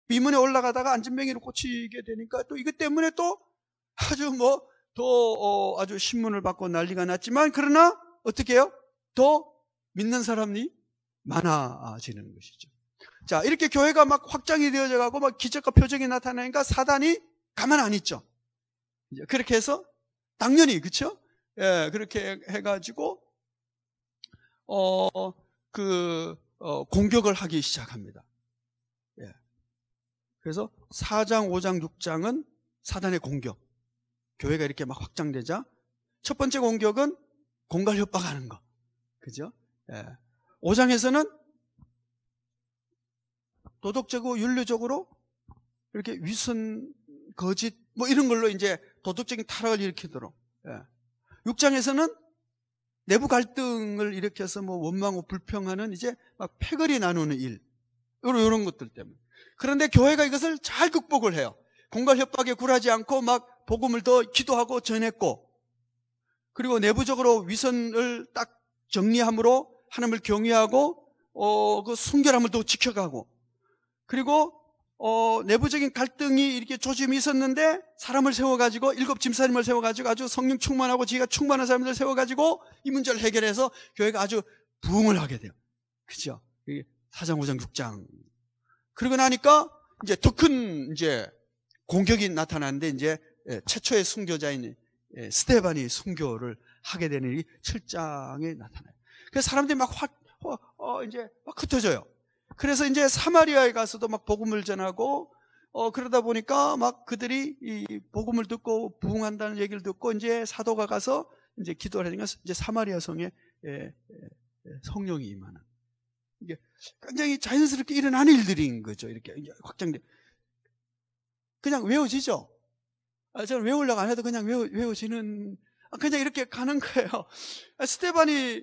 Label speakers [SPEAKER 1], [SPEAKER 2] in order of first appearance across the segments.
[SPEAKER 1] 비문에 올라가다가 안전뱅이로 꽂히게 되니까 또 이것 때문에 또 아주 아주 신문을 받고 난리가 났지만, 그러나 어떻게 해요? 더 믿는 사람이 많아지는 것이죠. 자, 이렇게 교회가 막 확장이 되어져 가고 막 기적과 표적이 나타나니까 사단이 가만 안 있죠. 그렇게 해서 당연히, 그렇죠? 예, 그렇게 해가지고 공격을 하기 시작합니다. 예. 그래서 4장, 5장, 6장은 사단의 공격. 교회가 이렇게 막 확장되자 첫 번째 공격은 공갈 협박하는 거, 그죠? 예. 5장에서는 도덕적이고 윤리적으로 이렇게 위선, 거짓 이런 걸로 이제 도덕적인 타락을 일으키도록. 예. 6장에서는 내부 갈등을 일으켜서 원망하고 불평하는 이제 막 패거리 나누는 일, 이런 것들 때문에. 그런데 교회가 이것을 잘 극복을 해요. 공갈 협박에 굴하지 않고 막 복음을 더 기도하고 전했고, 그리고 내부적으로 위선을 딱 정리함으로 하나님을 경외하고 그 순결함을 또 지켜가고, 그리고 내부적인 갈등이 이렇게 조짐이 있었는데 사람을 세워가지고 7 집사님을 세워가지고 아주 성령 충만하고 지가 충만한 사람들 세워가지고 이 문제를 해결해서 교회가 아주 부흥을 하게 돼요. 그죠? 4장, 5장, 6장. 그러고 나니까 이제 더 큰 이제 공격이 나타나는데, 이제 최초의 순교자인 스데반이 순교를 하게 되는 일이 7장에 나타나요. 그래서 사람들이 막 이제 막 흩어져요. 그래서 이제 사마리아에 가서도 막 복음을 전하고, 그러다 보니까 막 그들이 이 복음을 듣고 부흥한다는 얘기를 듣고 이제 사도가 가서 이제 기도를 하니까 이제 사마리아 성에 성령이 임하는, 이게 굉장히 자연스럽게 일어나는 일들인 거죠. 이렇게 확장돼. 그냥 외워지죠. 저는 외우려고 안 해도 그냥 외워지는, 그냥 이렇게 가는 거예요. 스데반이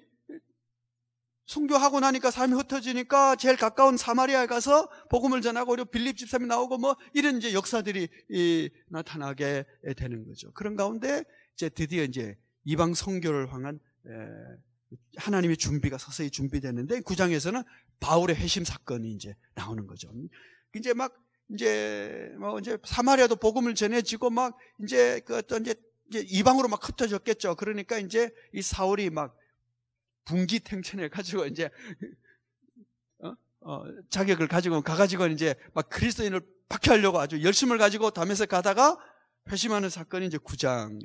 [SPEAKER 1] 순교하고 나니까 삶이 흩어지니까 제일 가까운 사마리아에 가서 복음을 전하고, 그리고 빌립 집사님이 나오고 이런 이제 역사들이 나타나게 되는 거죠. 그런 가운데 이제 드디어 이제 이방 선교를 향한 하나님의 준비가 서서히 준비되는데, 9장에서는 바울의 회심 사건이 이제 나오는 거죠. 이제 사마리아도 복음을 전해지고 이제 이방으로 막 흩어졌겠죠. 그러니까 이제 이 사울이 막 분기탱천해 가지고 이제 자격을 가지고 가가지고 이제 막 그리스도인을 박해하려고 아주 열심을 가지고 다메섹 가다가 회심하는 사건이 이제 9장.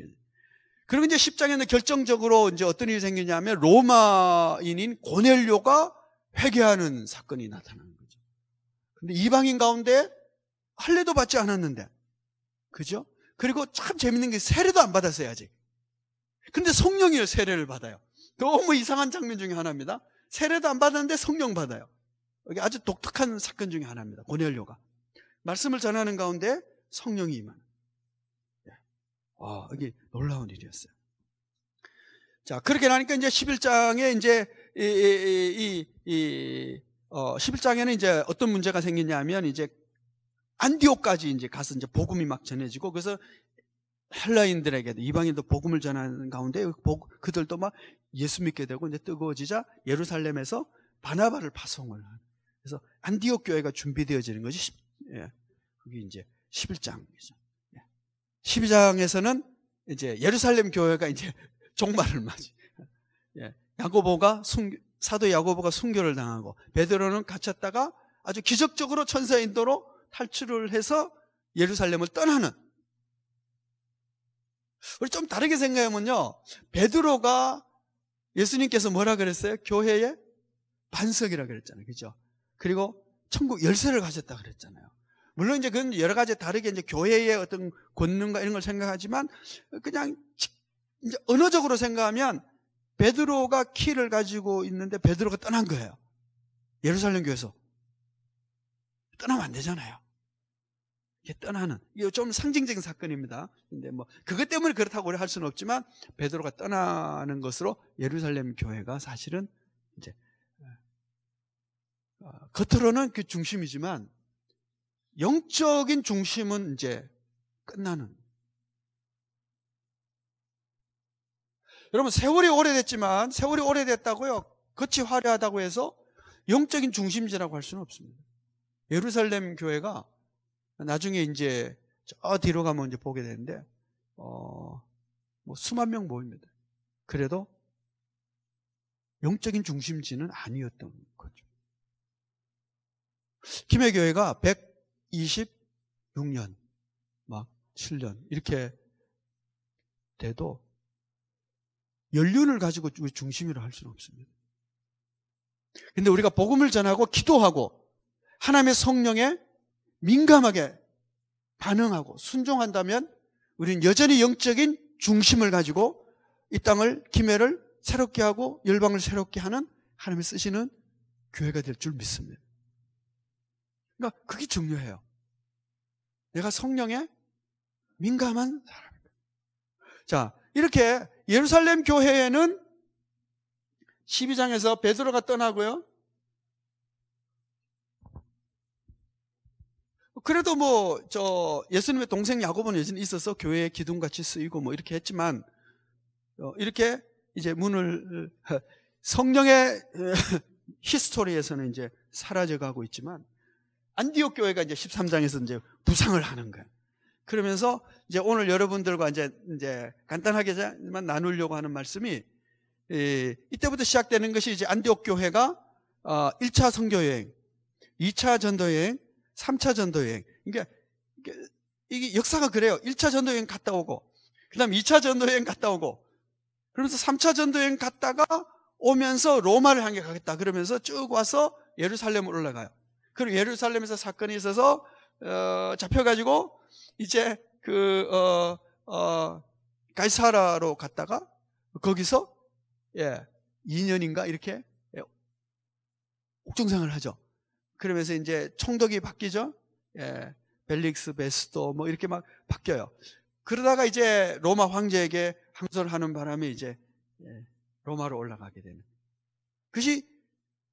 [SPEAKER 1] 그리고 이제 10장에는 결정적으로 이제 어떤 일이 생기냐면 로마인인 고넬료가 회개하는 사건이 나타나는 거죠. 근데 이방인 가운데 할례도 받지 않았는데, 그죠? 그리고 참 재밌는 게 세례도 안 받았어요, 아직. 근데 성령이요, 세례를 받아요. 너무 이상한 장면 중에 하나입니다. 세례도 안 받았는데 성령 받아요. 이게 아주 독특한 사건 중에 하나입니다. 고넬료가 말씀을 전하는 가운데 성령이 임하는. 이게 놀라운 일이었어요. 자, 그렇게 나니까 이제 11장에 이제 11장에는 이제 어떤 문제가 생기냐면, 이제 안디옥까지 이제 가서 이제 복음이 막 전해지고, 그래서 헬라인들에게도, 이방인도 복음을 전하는 가운데 그들도 막 예수 믿게 되고 이제 뜨거워지자 예루살렘에서 바나바를 파송을 하는, 그래서 안디옥 교회가 준비되어지는 것이 그게 이제 11장이죠. 12장에서는 이제 예루살렘 교회가 이제 종말을 맞이. 사도 야고보가 순교를 당하고, 베드로는 갇혔다가 아주 기적적으로 천사의 인도로 탈출을 해서 예루살렘을 떠나는. 우리 좀 다르게 생각하면요, 베드로가 예수님께서 뭐라 그랬어요? 교회의 반석이라 그랬잖아요, 그죠? 그리고 천국 열쇠를 가졌다 그랬잖아요. 물론 이제 그건 여러 가지 다르게 이제 교회의 어떤 권능과 이런 걸 생각하지만, 그냥 이제 언어적으로 생각하면 베드로가 키를 가지고 있는데 베드로가 떠난 거예요. 예루살렘 교회에서 떠나면 안 되잖아요. 이게 떠나는, 이게 좀 상징적인 사건입니다. 근데 그것 때문에 그렇다고 할 수는 없지만, 베드로가 떠나는 것으로 예루살렘 교회가 사실은 이제 겉으로는 그 중심이지만 영적인 중심은 이제 끝나는. 여러분, 세월이 오래됐다고요, 겉이 화려하다고 해서 영적인 중심지라고 할 수는 없습니다. 예루살렘 교회가 나중에 이제 저 뒤로 가면 이제 보게 되는데, 뭐 수만 명 모입니다. 그래도 영적인 중심지는 아니었던 거죠. 김해교회가 126년, 막 7년 이렇게 돼도 연륜을 가지고 중심이라 할 수는 없습니다. 근데 우리가 복음을 전하고 기도하고 하나님의 성령에 민감하게 반응하고 순종한다면 우리는 여전히 영적인 중심을 가지고 이 땅을, 김해를 새롭게 하고 열방을 새롭게 하는 하나님이 쓰시는 교회가 될 줄 믿습니다. 그러니까 그게 중요해요. 내가 성령에 민감한 사람입니다. 자, 이렇게 예루살렘 교회에는 12장에서 베드로가 떠나고요. 그래도 예수님의 동생 야고보는 여전히 있어서 교회의 기둥같이 쓰이고 이렇게 했지만, 이렇게 이제 문을, 성령의 히스토리에서는 이제 사라져가고 있지만, 안디옥 교회가 이제 13장에서 이제 부상을 하는 거예요. 그러면서 이제 오늘 여러분들과 이제 간단하게만 나누려고 하는 말씀이, 이때부터 시작되는 것이 이제 안디옥 교회가 1차 선교여행, 2차 전도여행, 3차 전도여행. 그러니까 이게 역사가 그래요. 1차 전도여행 갔다 오고, 그 다음 2차 전도여행 갔다 오고, 그러면서 3차 전도여행 갔다가 오면서 로마를 향해 가겠다. 그러면서 쭉 와서 예루살렘으로 올라가요. 그리고 예루살렘에서 사건이 있어서 잡혀가지고 이제 가이사라로 갔다가 거기서 2년인가 이렇게 옥중생활을 하죠. 그러면서 이제 총독이 바뀌죠. 벨릭스 베스도 이렇게 막 바뀌어요. 그러다가 이제 로마 황제에게 항소를 하는 바람에 이제 로마로 올라가게 되는 그것이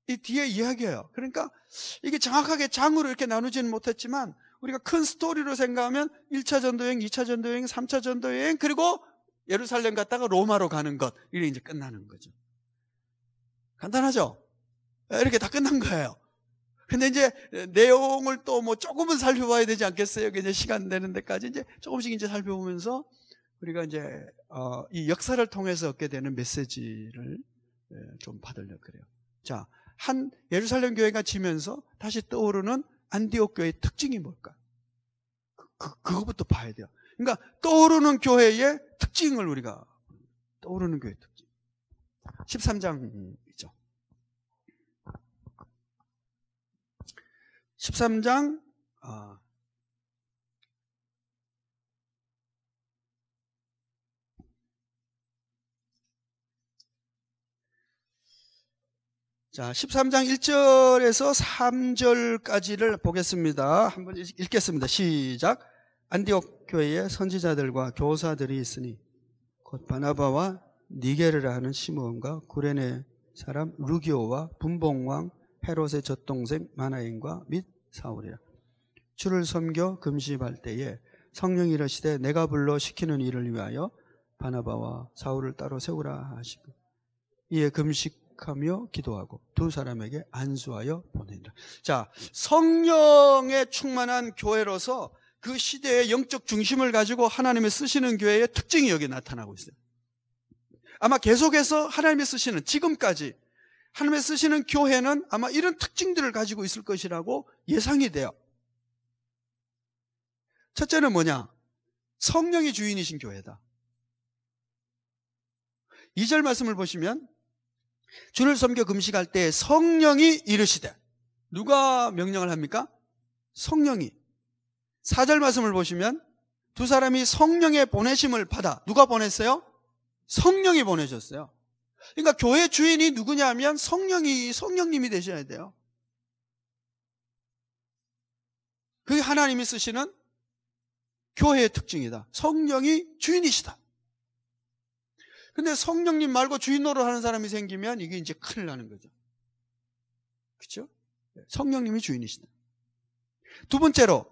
[SPEAKER 1] 이 뒤에 이야기예요. 그러니까 이게 정확하게 장으로 이렇게 나누지는 못했지만 우리가 큰 스토리로 생각하면 1차 전도여행, 2차 전도여행, 3차 전도여행, 그리고 예루살렘 갔다가 로마로 가는 것, 이게 이제 끝나는 거죠. 간단하죠? 이렇게 다 끝난 거예요. 근데 이제 내용을 또 조금은 살펴봐야 되지 않겠어요? 이제 시간 되는 데까지 이제 조금씩 이제 살펴보면서 우리가 이제 이 역사를 통해서 얻게 되는 메시지를 좀 받으려고 그래요. 자, 한 예루살렘 교회가 지면서 다시 떠오르는 안디옥 교회의 특징이 뭘까? 그거부터 봐야 돼요. 그러니까 떠오르는 교회의 특징을 우리가 떠오르는 교회의 특징. 13장이죠. 13장 자, 13장 1절에서 3절까지를 보겠습니다. 한번 읽겠습니다. 시작. 안디옥 교회에 선지자들과 교사들이 있으니 곧 바나바와 니게르라 하는 시므온과 구레네 사람 루기오와 분봉왕 헤롯의 젖동생 마나인과 및 사울이라. 주를 섬겨 금식할 때에 성령이 이르시되 내가 불러 시키는 일을 위하여 바나바와 사울을 따로 세우라 하시고 이에 금식하며 기도하고 두 사람에게 안수하여 보내니라. 자, 성령에 충만한 교회로서 그 시대의 영적 중심을 가지고 하나님이 쓰시는 교회의 특징이 여기 나타나고 있어요. 아마 계속해서 하나님이 쓰시는, 지금까지 하나님이 쓰시는 교회는 아마 이런 특징들을 가지고 있을 것이라고 예상이 돼요. 첫째는 뭐냐? 성령이 주인이신 교회다. 2절 말씀을 보시면 주를 섬겨 금식할 때 성령이 이르시되, 누가 명령을 합니까? 성령이. 4절 말씀을 보시면 두 사람이 성령의 보내심을 받아. 누가 보냈어요? 성령이 보내셨어요. 그러니까 교회 주인이 누구냐 하면 성령님이 되셔야 돼요. 그게 하나님이 쓰시는 교회의 특징이다. 성령이 주인이시다. 근데 성령님 말고 주인 노릇하는 사람이 생기면 이게 이제 큰일 나는 거죠. 그렇죠? 성령님이 주인이시다. 두 번째로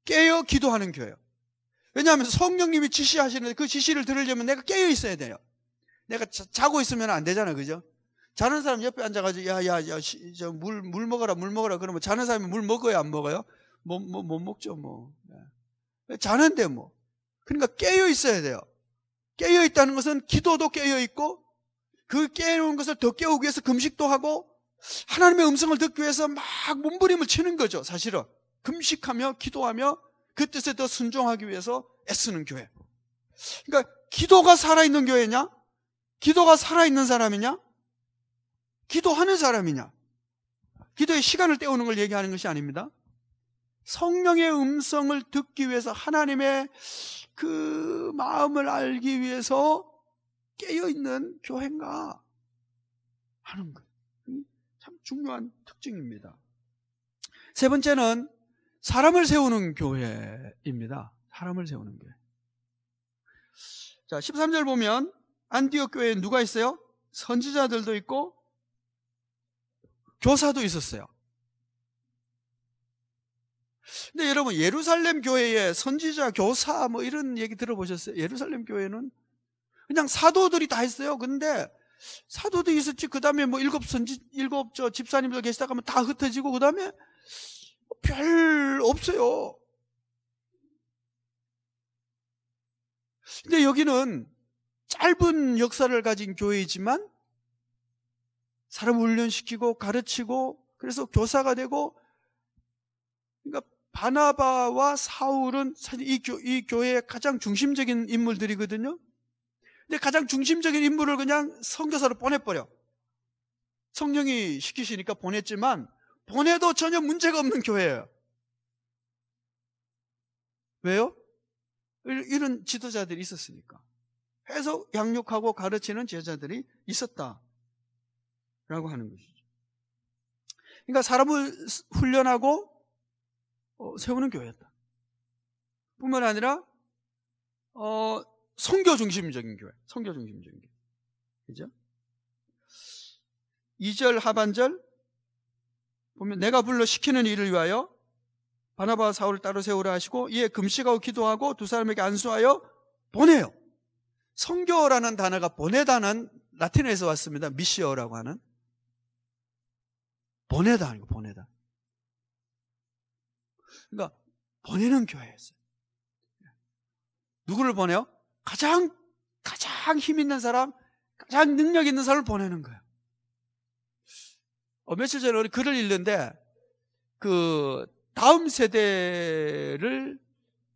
[SPEAKER 1] 깨어 기도하는 교회요. 왜냐하면 성령님이 지시하시는데 그 지시를 들으려면 내가 깨어 있어야 돼요. 내가 자고 있으면 안 되잖아, 그죠? 자는 사람 옆에 앉아가지고 물 먹어라 그러면 자는 사람이 물 먹어요, 안 먹어요? 못 먹죠, 뭐. 자는데 뭐. 그러니까 깨어 있어야 돼요. 깨어 있다는 것은 기도도 깨어 있고, 그 깨어있는 것을 더 깨우기 위해서 금식도 하고, 하나님의 음성을 듣기 위해서 막 몸부림을 치는 거죠, 사실은. 금식하며 기도하며 그 뜻에 더 순종하기 위해서 애쓰는 교회. 그러니까 기도가 살아있는 교회냐? 기도가 살아있는 사람이냐? 기도하는 사람이냐? 기도에 시간을 때우는 걸 얘기하는 것이 아닙니다. 성령의 음성을 듣기 위해서, 하나님의 그 마음을 알기 위해서 깨어있는 교회인가 하는 것. 참 중요한 특징입니다. 세 번째는 사람을 세우는 교회입니다. 사람을 세우는 교회. 자, 13절 보면 안디옥 교회에 누가 있어요? 선지자들도 있고 교사도 있었어요. 근데 여러분, 예루살렘 교회에 선지자, 교사 뭐 이런 얘기 들어보셨어요? 예루살렘 교회는 그냥 사도들이 다 있어요. 근데 사도들이 있었지, 그 다음에 뭐 일곱 집사님들 계시다가 하면 다 흩어지고, 그 다음에 별 없어요. 근데 여기는 짧은 역사를 가진 교회이지만 사람 훈련시키고 가르치고, 그래서 교사가 되고, 그러니까 바나바와 사울은 사실 이 교회의 가장 중심적인 인물들이거든요. 근데 가장 중심적인 인물을 그냥 선교사로 보내버려. 성령이 시키시니까 보냈지만, 보내도 전혀 문제가 없는 교회예요. 왜요? 이런 지도자들이 있었으니까. 해서 양육하고 가르치는 제자들이 있었다라고 하는 것이죠. 그러니까 사람을 훈련하고 세우는 교회였다. 뿐만 아니라 선교 중심적인 교회, 선교 중심적인 교회. 그죠? 2절 하반절 보면, 내가 불러 시키는 일을 위하여 바나바와 사울을 따로 세우라 하시고, 이에 금식하고 기도하고 두 사람에게 안수하여 보내요. 선교라는 단어가 보내다는 라틴어에서 왔습니다. 미시어라고 하는. 보내다 아니고 보내다. 그러니까 보내는 교회였어요. 누구를 보내요? 가장 힘 있는 사람, 가장 능력 있는 사람을 보내는 거예요. 며칠 전에 우리 글을 읽는데, 그 다음 세대를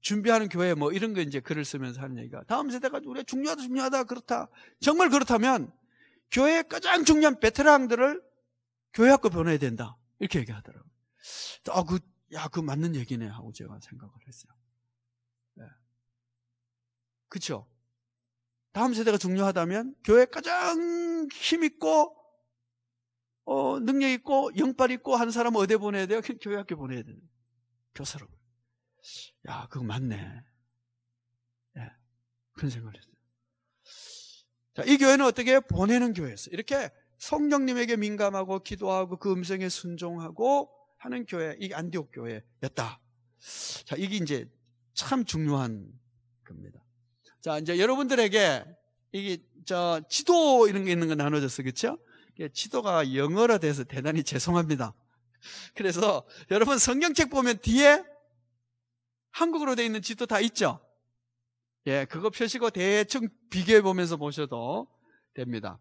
[SPEAKER 1] 준비하는 교회 뭐 이런 거 이제 글을 쓰면서 하는 얘기가, 다음 세대가 우리가 중요하다 그렇다. 정말 그렇다면 교회의 가장 중요한 베테랑들을 교회학교 보내야 된다, 이렇게 얘기하더라고요. 그거 맞는 얘기네 하고 제가 생각을 했어요. 네. 그렇죠? 다음 세대가 중요하다면 교회 가장 힘있고 능력 있고 영빨 있고 하는 사람은 어디 보내야 돼요? 교회학교 보내야 돼요. 교사로. 야, 그거 맞네. 네. 그런 생각을 했어요. 자, 이 교회는 어떻게 보내는 교회였어요. 이렇게 성령님에게 민감하고 기도하고 그 음성에 순종하고 하는 교회, 이게 안디옥 교회였다. 자, 이게 이제 참 중요한 겁니다. 자, 이제 여러분들에게 이게 지도 이런 게 있는 거 나눠졌어요. 그렇죠? 지도가 영어로 돼서 대단히 죄송합니다. 그래서 여러분 성경책 보면 뒤에 한국어로 되어 있는 지도 다 있죠? 예, 그거 펴시고 대충 비교해 보면서 보셔도 됩니다.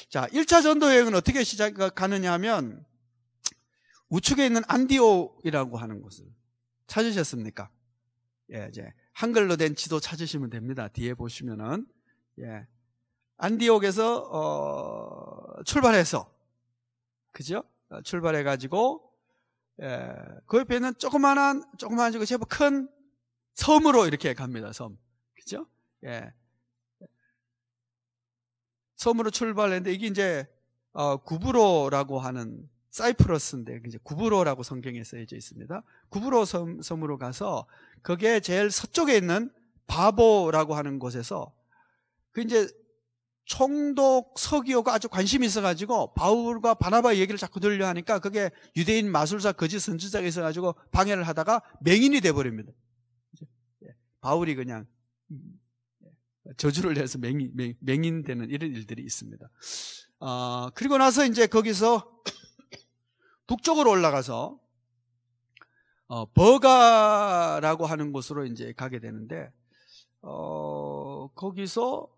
[SPEAKER 1] 자, 1차 전도 여행은 어떻게 시작하느냐 하면, 우측에 있는 안디옥이라고 하는 곳을 찾으셨습니까? 예, 이제 한글로 된 지도 찾으시면 됩니다. 뒤에 보시면은, 예, 안디옥에서 출발해서, 그죠? 출발해가지고, 예, 그 옆에 있는 조그마한 제법 큰 섬으로 이렇게 갑니다. 섬, 그죠? 예, 섬으로 출발했는데, 이게 이제 구브로라고 하는, 사이프러스인데 이제 구브로라고 성경에 쓰여져 있습니다. 구브로 섬으로 가서 거기에 제일 서쪽에 있는 바보라고 하는 곳에서, 그 이제 총독 서기오가 아주 관심이 있어가지고 바울과 바나바 얘기를 자꾸 들려 하니까, 그게 유대인 마술사 거짓 선지자가 있어가지고 방해를 하다가 맹인이 돼버립니다. 바울이 그냥 저주를 내서 맹인 되는 이런 일들이 있습니다. 그리고 나서 이제 거기서 북쪽으로 올라가서 버가라고 하는 곳으로 이제 가게 되는데, 거기서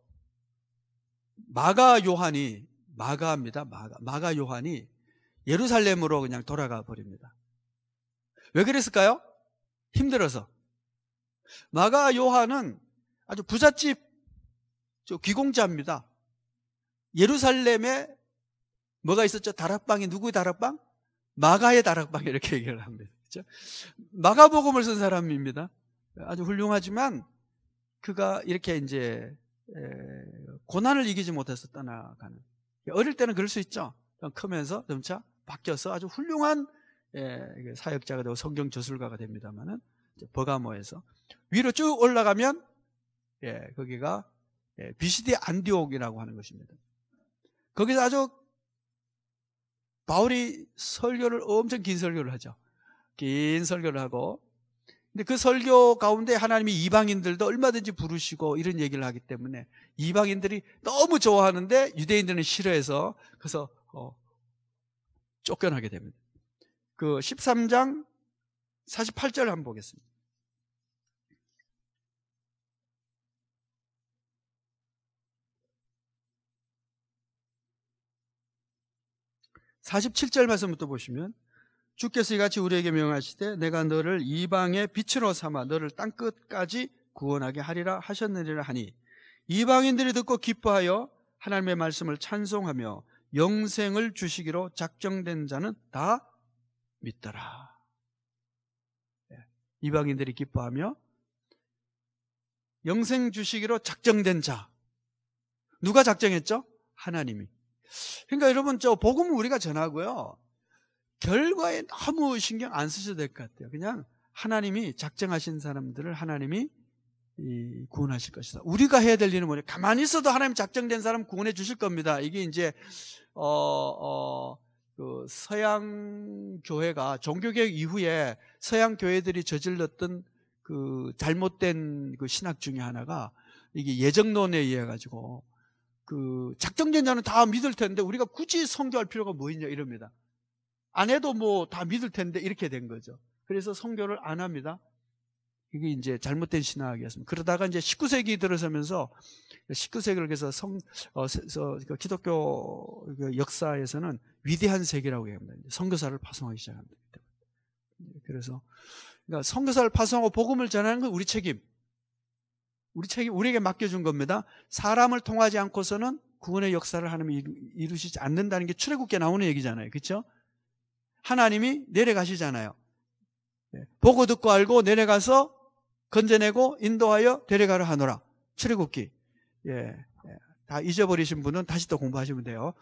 [SPEAKER 1] 마가 요한이 예루살렘으로 그냥 돌아가 버립니다. 왜 그랬을까요? 힘들어서. 마가 요한은 아주 부잣집 귀공자입니다. 예루살렘에 뭐가 있었죠? 다락방이 누구의 다락방? 마가의 다락방 이렇게 얘기를 합니다. 그렇죠? 마가복음을 쓴 사람입니다. 아주 훌륭하지만 그가 이렇게 이제 고난을 이기지 못해서 떠나가는. 어릴 때는 그럴 수 있죠. 크면서 점차 바뀌어서 아주 훌륭한 사역자가 되고 성경 저술가가 됩니다만은 버가모에서 위로 쭉 올라가면 거기가 비시디 안디옥이라고 하는 것입니다. 거기서 아주 바울이 설교를 엄청 긴 설교를 하죠. 긴 설교를 하고, 근데 그 설교 가운데 하나님이 이방인들도 얼마든지 부르시고 이런 얘기를 하기 때문에 이방인들이 너무 좋아하는데 유대인들은 싫어해서 그래서 쫓겨나게 됩니다. 그 13장 48절 한번 보겠습니다. 47절 말씀부터 보시면, 주께서 이같이 우리에게 명하시되 내가 너를 이방의 빛으로 삼아 너를 땅끝까지 구원하게 하리라 하셨느니라 하니, 이방인들이 듣고 기뻐하여 하나님의 말씀을 찬송하며 영생을 주시기로 작정된 자는 다 믿더라. 이방인들이 기뻐하며 영생 주시기로 작정된 자. 누가 작정했죠? 하나님이. 그러니까 여러분, 복음을 우리가 전하고요, 결과에 너무 신경 안 쓰셔도 될 것 같아요. 그냥 하나님이 작정하신 사람들을 하나님이 구원하실 것이다. 우리가 해야 될 일은 뭐냐? 가만히 있어도 하나님 작정된 사람 구원해 주실 겁니다. 이게 이제 그 서양 교회가 종교개혁 이후에 서양 교회들이 저질렀던 그 잘못된 그 신학 중에 하나가 이게 예정론에 의해 가지고 그 작정된 자는 다 믿을 텐데 우리가 굳이 선교할 필요가 뭐 있냐 이럽니다. 안 해도 뭐 다 믿을 텐데 이렇게 된 거죠. 그래서 선교를 안 합니다. 이게 이제 잘못된 신학이었습니다. 그러다가 이제 19세기 들어서면서 19세기를 그래서 기독교 역사에서는 위대한 세기라고 얘기합니다. 선교사를 파송하기 시작합니다. 그래서 그러니까 선교사를 파송하고 복음을 전하는 건 우리 책임. 우리에게 맡겨준 겁니다. 사람을 통하지 않고서는 구원의 역사를 하나님이 이루시지 않는다는 게 출애굽기에 나오는 얘기잖아요. 그렇죠? 하나님이 내려가시잖아요. 보고 듣고 알고 내려가서 건져내고 인도하여 데려가려 하노라. 출애굽기. 다 잊어버리신 분은 다시 또 공부하시면 돼요.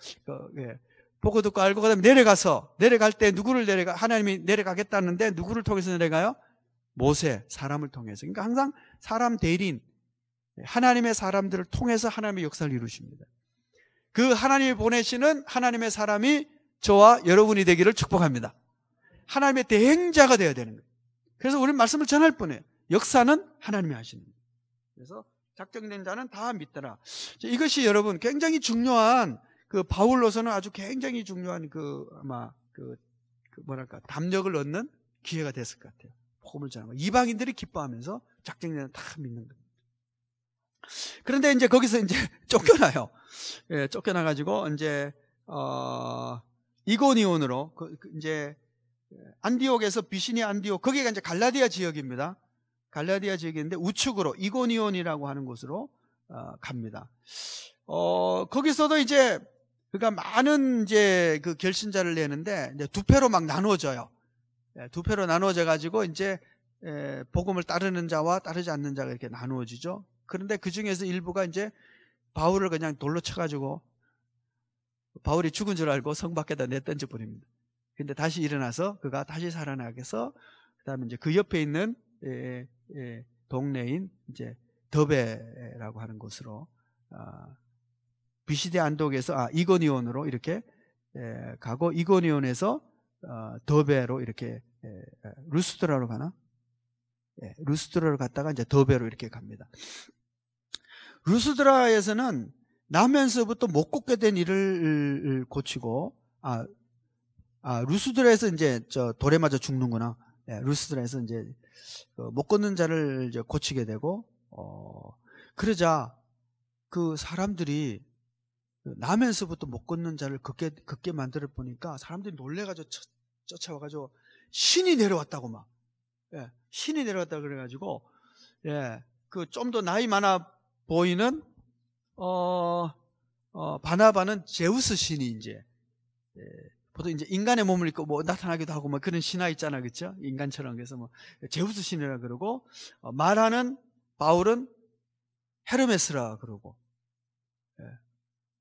[SPEAKER 1] 보고 듣고 알고 그다음에 내려갈 때 누구를 하나님이 내려가겠다는데 누구를 통해서 내려가요? 모세, 사람을 통해서. 그러니까 항상 사람 대리인, 하나님의 사람들을 통해서 하나님의 역사를 이루십니다. 그 하나님이 보내시는 하나님의 사람이 저와 여러분이 되기를 축복합니다. 하나님의 대행자가 되어야 되는 거예요. 그래서 우리는 말씀을 전할 뿐이에요. 역사는 하나님이 하시는 거예요. 그래서 작정된 자는 다 믿더라. 이것이 여러분 굉장히 중요한, 그 바울로서는 아주 굉장히 중요한 뭐랄까 담력을 얻는 기회가 됐을 것 같아요. 복음을 전하고 이방인들이 기뻐하면서 작정된 자는 다 믿는 거예요. 그런데 이제 거기서 이제 쫓겨나요. 쫓겨나가지고 이제 이고니온으로 이제 안디옥에서 비시니 안디옥, 거기가 이제 갈라디아 지역입니다. 갈라디아 지역인데 우측으로 이고니온이라고 하는 곳으로 갑니다. 거기서도 이제 그러니까 많은 이제 그 결신자를 내는데 이제 두 패로 막 나누어져요. 두 패로 나누어져 가지고 이제 복음을 따르는 자와 따르지 않는 자가 이렇게 나누어지죠. 그런데 그 중에서 일부가 이제 바울을 그냥 돌로 쳐가지고 바울이 죽은 줄 알고 성 밖에다 내던져 버립니다. 근데 다시 일어나서 그가 다시 살아나게 해서 그다음에 이제 그 옆에 있는 동네인 이제 더베라고 하는 곳으로 비시디 안독에서 이고니온으로 이렇게 가고, 이고니온에서 더베로 이렇게 루스드라로 가나? 루스드라로 갔다가 이제 더베로 이렇게 갑니다. 루스드라에서는 나면서부터 못 걷게 된 일을 고치고, 루스드라에서 이제 돌에 맞아 죽는구나. 루스드라에서 이제 못 걷는 자를 이제 고치게 되고, 그러자 그 사람들이 나면서부터 못 걷는 자를 걷게 만들어 보니까 사람들이 놀래가지고 쫓아와가지고 신이 내려왔다고 막, 신이 내려왔다 그래가지고, 그 좀 더 나이 많아 보이는 바나바는 제우스 신이 이제, 보통 이제 인간의 몸을 입고 뭐 나타나기도 하고 뭐 그런 신화 있잖아, 그렇죠? 인간처럼. 그래서 뭐 제우스 신이라 그러고, 말하는 바울은 헤르메스라 그러고,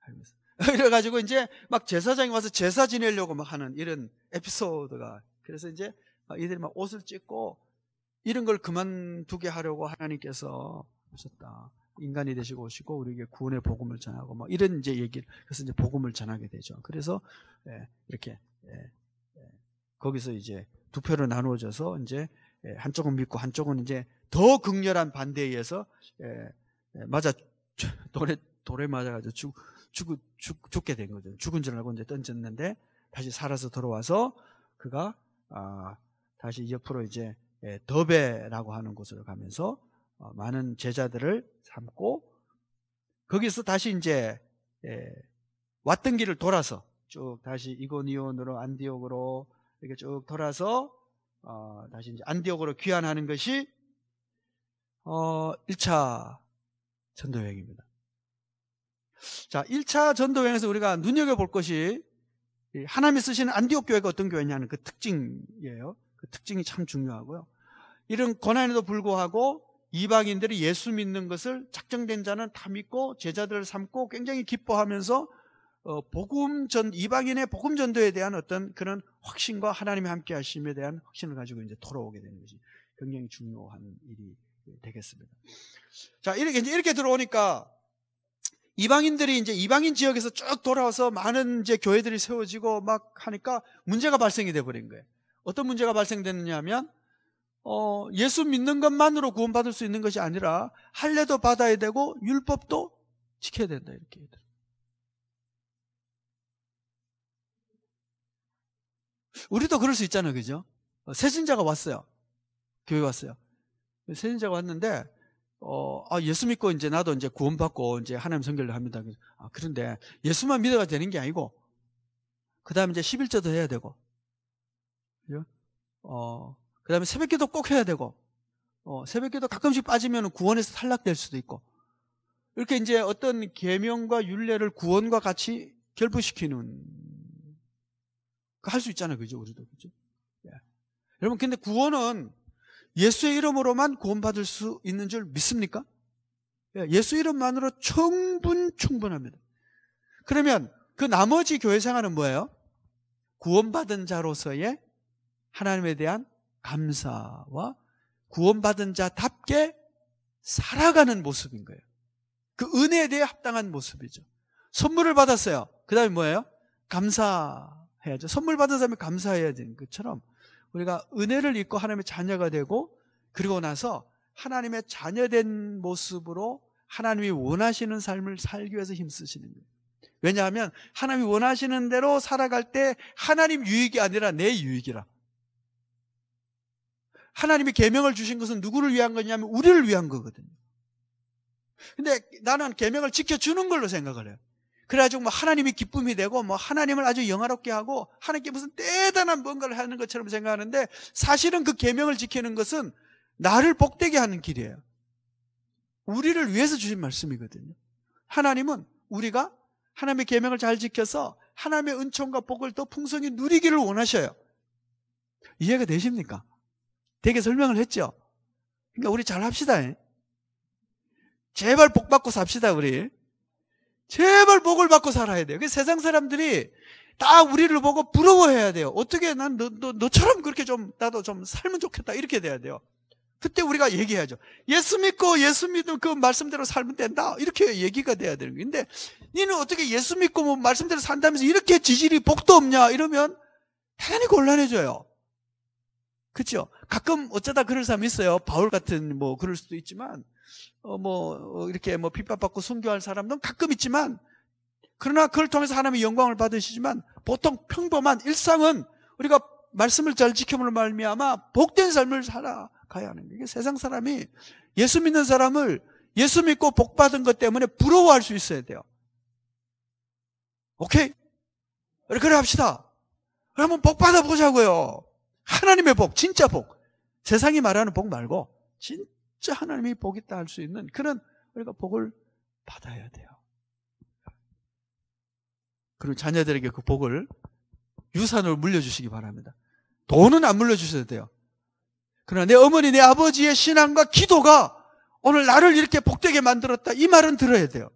[SPEAKER 1] 헤르메스. 이래가지고 이제 막 제사장이 와서 제사 지내려고 막 하는 이런 에피소드가, 그래서 이제 이들이 막 옷을 찢고 이런 걸 그만두게 하려고 하나님께서 오셨다. 인간이 되시고 오시고 우리에게 구원의 복음을 전하고 뭐 이런 이제 얘기를, 그래서 이제 복음을 전하게 되죠. 그래서 이렇게 거기서 이제 두 표로 나누어져서 이제 한쪽은 믿고 한쪽은 이제 더 극렬한 반대에 의해서 맞아 돌에 맞아가지고 죽게 된 거죠. 죽은 줄 알고 이제 던졌는데 다시 살아서 돌아와서 그가 다시 옆으로 이제 더베라고 하는 곳으로 가면서 많은 제자들을 삼고, 거기서 다시 이제 왔던 길을 돌아서 쭉 다시 이고니온으로 안디옥으로 이렇게 쭉 돌아서 다시 이제 안디옥으로 귀환하는 것이 1차 전도여행입니다. 자, 1차 전도여행에서 우리가 눈여겨볼 것이 하나님이 쓰시는 안디옥 교회가 어떤 교회냐는 그 특징이에요. 그 특징이 참 중요하고요. 이런 고난에도 불구하고 이방인들이 예수 믿는 것을 작정된 자는 다 믿고 제자들을 삼고 굉장히 기뻐하면서 이방인의 복음 전도에 대한 어떤 그런 확신과 하나님의 함께 하심에 대한 확신을 가지고 이제 돌아오게 되는 것이 굉장히 중요한 일이 되겠습니다. 자, 이렇게 들어오니까 이방인들이 이제 이방인 지역에서 쭉 돌아와서 많은 이제 교회들이 세워지고 막 하니까 문제가 발생이 돼 버린 거예요. 어떤 문제가 발생됐느냐 하면 예수 믿는 것만으로 구원받을 수 있는 것이 아니라 할례도 받아야 되고 율법도 지켜야 된다, 이렇게. 우리도 그럴 수 있잖아요, 그죠? 세신자가 왔어요. 교회 왔어요. 세신자가 왔는데 예수 믿고 이제 나도 이제 구원받고 이제 하나님 선교를 합니다. 그런데 예수만 믿어가 되는 게 아니고 그 다음에 이제 11조도 해야 되고, 그죠? 그 다음에 새벽기도 꼭 해야 되고, 새벽기도 가끔씩 빠지면 구원에서 탈락될 수도 있고, 이렇게 이제 어떤 계명과 율례를 구원과 같이 결부시키는, 할 수 있잖아요, 그죠? 우리도, 그죠? 여러분, 근데 구원은 예수의 이름으로만 구원받을 수 있는 줄 믿습니까? 예수 이름만으로 충분합니다. 그러면 그 나머지 교회 생활은 뭐예요? 구원받은 자로서의 하나님에 대한 감사와 구원받은 자답게 살아가는 모습인 거예요. 그 은혜에 대해 합당한 모습이죠. 선물을 받았어요. 그 다음에 뭐예요? 감사해야죠. 선물 받은 사람이 감사해야 되는 것처럼 우리가 은혜를 입고 하나님의 자녀가 되고, 그리고 나서 하나님의 자녀된 모습으로 하나님이 원하시는 삶을 살기 위해서 힘쓰시는 거예요. 왜냐하면 하나님이 원하시는 대로 살아갈 때 하나님 유익이 아니라 내 유익이라. 하나님이 계명을 주신 것은 누구를 위한 거냐면 우리를 위한 거거든요. 근데 나는 계명을 지켜주는 걸로 생각을 해요. 그래가지고 뭐 하나님이 기쁨이 되고 뭐 하나님을 아주 영화롭게 하고 하나님께 무슨 대단한 뭔가를 하는 것처럼 생각하는데, 사실은 그 계명을 지키는 것은 나를 복되게 하는 길이에요. 우리를 위해서 주신 말씀이거든요. 하나님은 우리가 하나님의 계명을 잘 지켜서 하나님의 은총과 복을 더 풍성히 누리기를 원하셔요. 이해가 되십니까? 되게 설명을 했죠. 그러니까 우리 잘 합시다. 제발 복 받고 삽시다, 우리. 제발 복을 받고 살아야 돼요. 그래서 세상 사람들이 다 우리를 보고 부러워해야 돼요. 어떻게 난 너처럼 그렇게 좀 나도 좀 살면 좋겠다, 이렇게 돼야 돼요. 그때 우리가 얘기해야죠. 예수 믿는 그 말씀대로 살면 된다, 이렇게 얘기가 돼야 되는 거예요. 근데 니는 어떻게 예수 믿고 뭐 말씀대로 산다면서 이렇게 지질이 복도 없냐, 이러면 당연히 곤란해져요. 그렇죠? 가끔 어쩌다 그럴 사람이 있어요. 바울 같은 뭐 그럴 수도 있지만 이렇게 핍박받고 순교할 사람도 가끔 있지만, 그러나 그걸 통해서 하나님의 영광을 받으시지만 보통 평범한 일상은 우리가 말씀을 잘 지킴으로 말미암아 복된 삶을 살아가야 하는 거예요. 세상 사람이 예수 믿는 사람을 예수 믿고 복 받은 것 때문에 부러워할 수 있어야 돼요. 오케이? 그래 합시다. 그러면 복 받아보자고요. 하나님의 복, 진짜 복. 세상이 말하는 복 말고 진짜 하나님이 복 있다 할 수 있는 그런 우리가 복을 받아야 돼요. 그리고 자녀들에게 그 복을 유산으로 물려주시기 바랍니다. 돈은 안 물려주셔도 돼요. 그러나 내 어머니, 내 아버지의 신앙과 기도가 오늘 나를 이렇게 복되게 만들었다. 이 말은 들어야 돼요.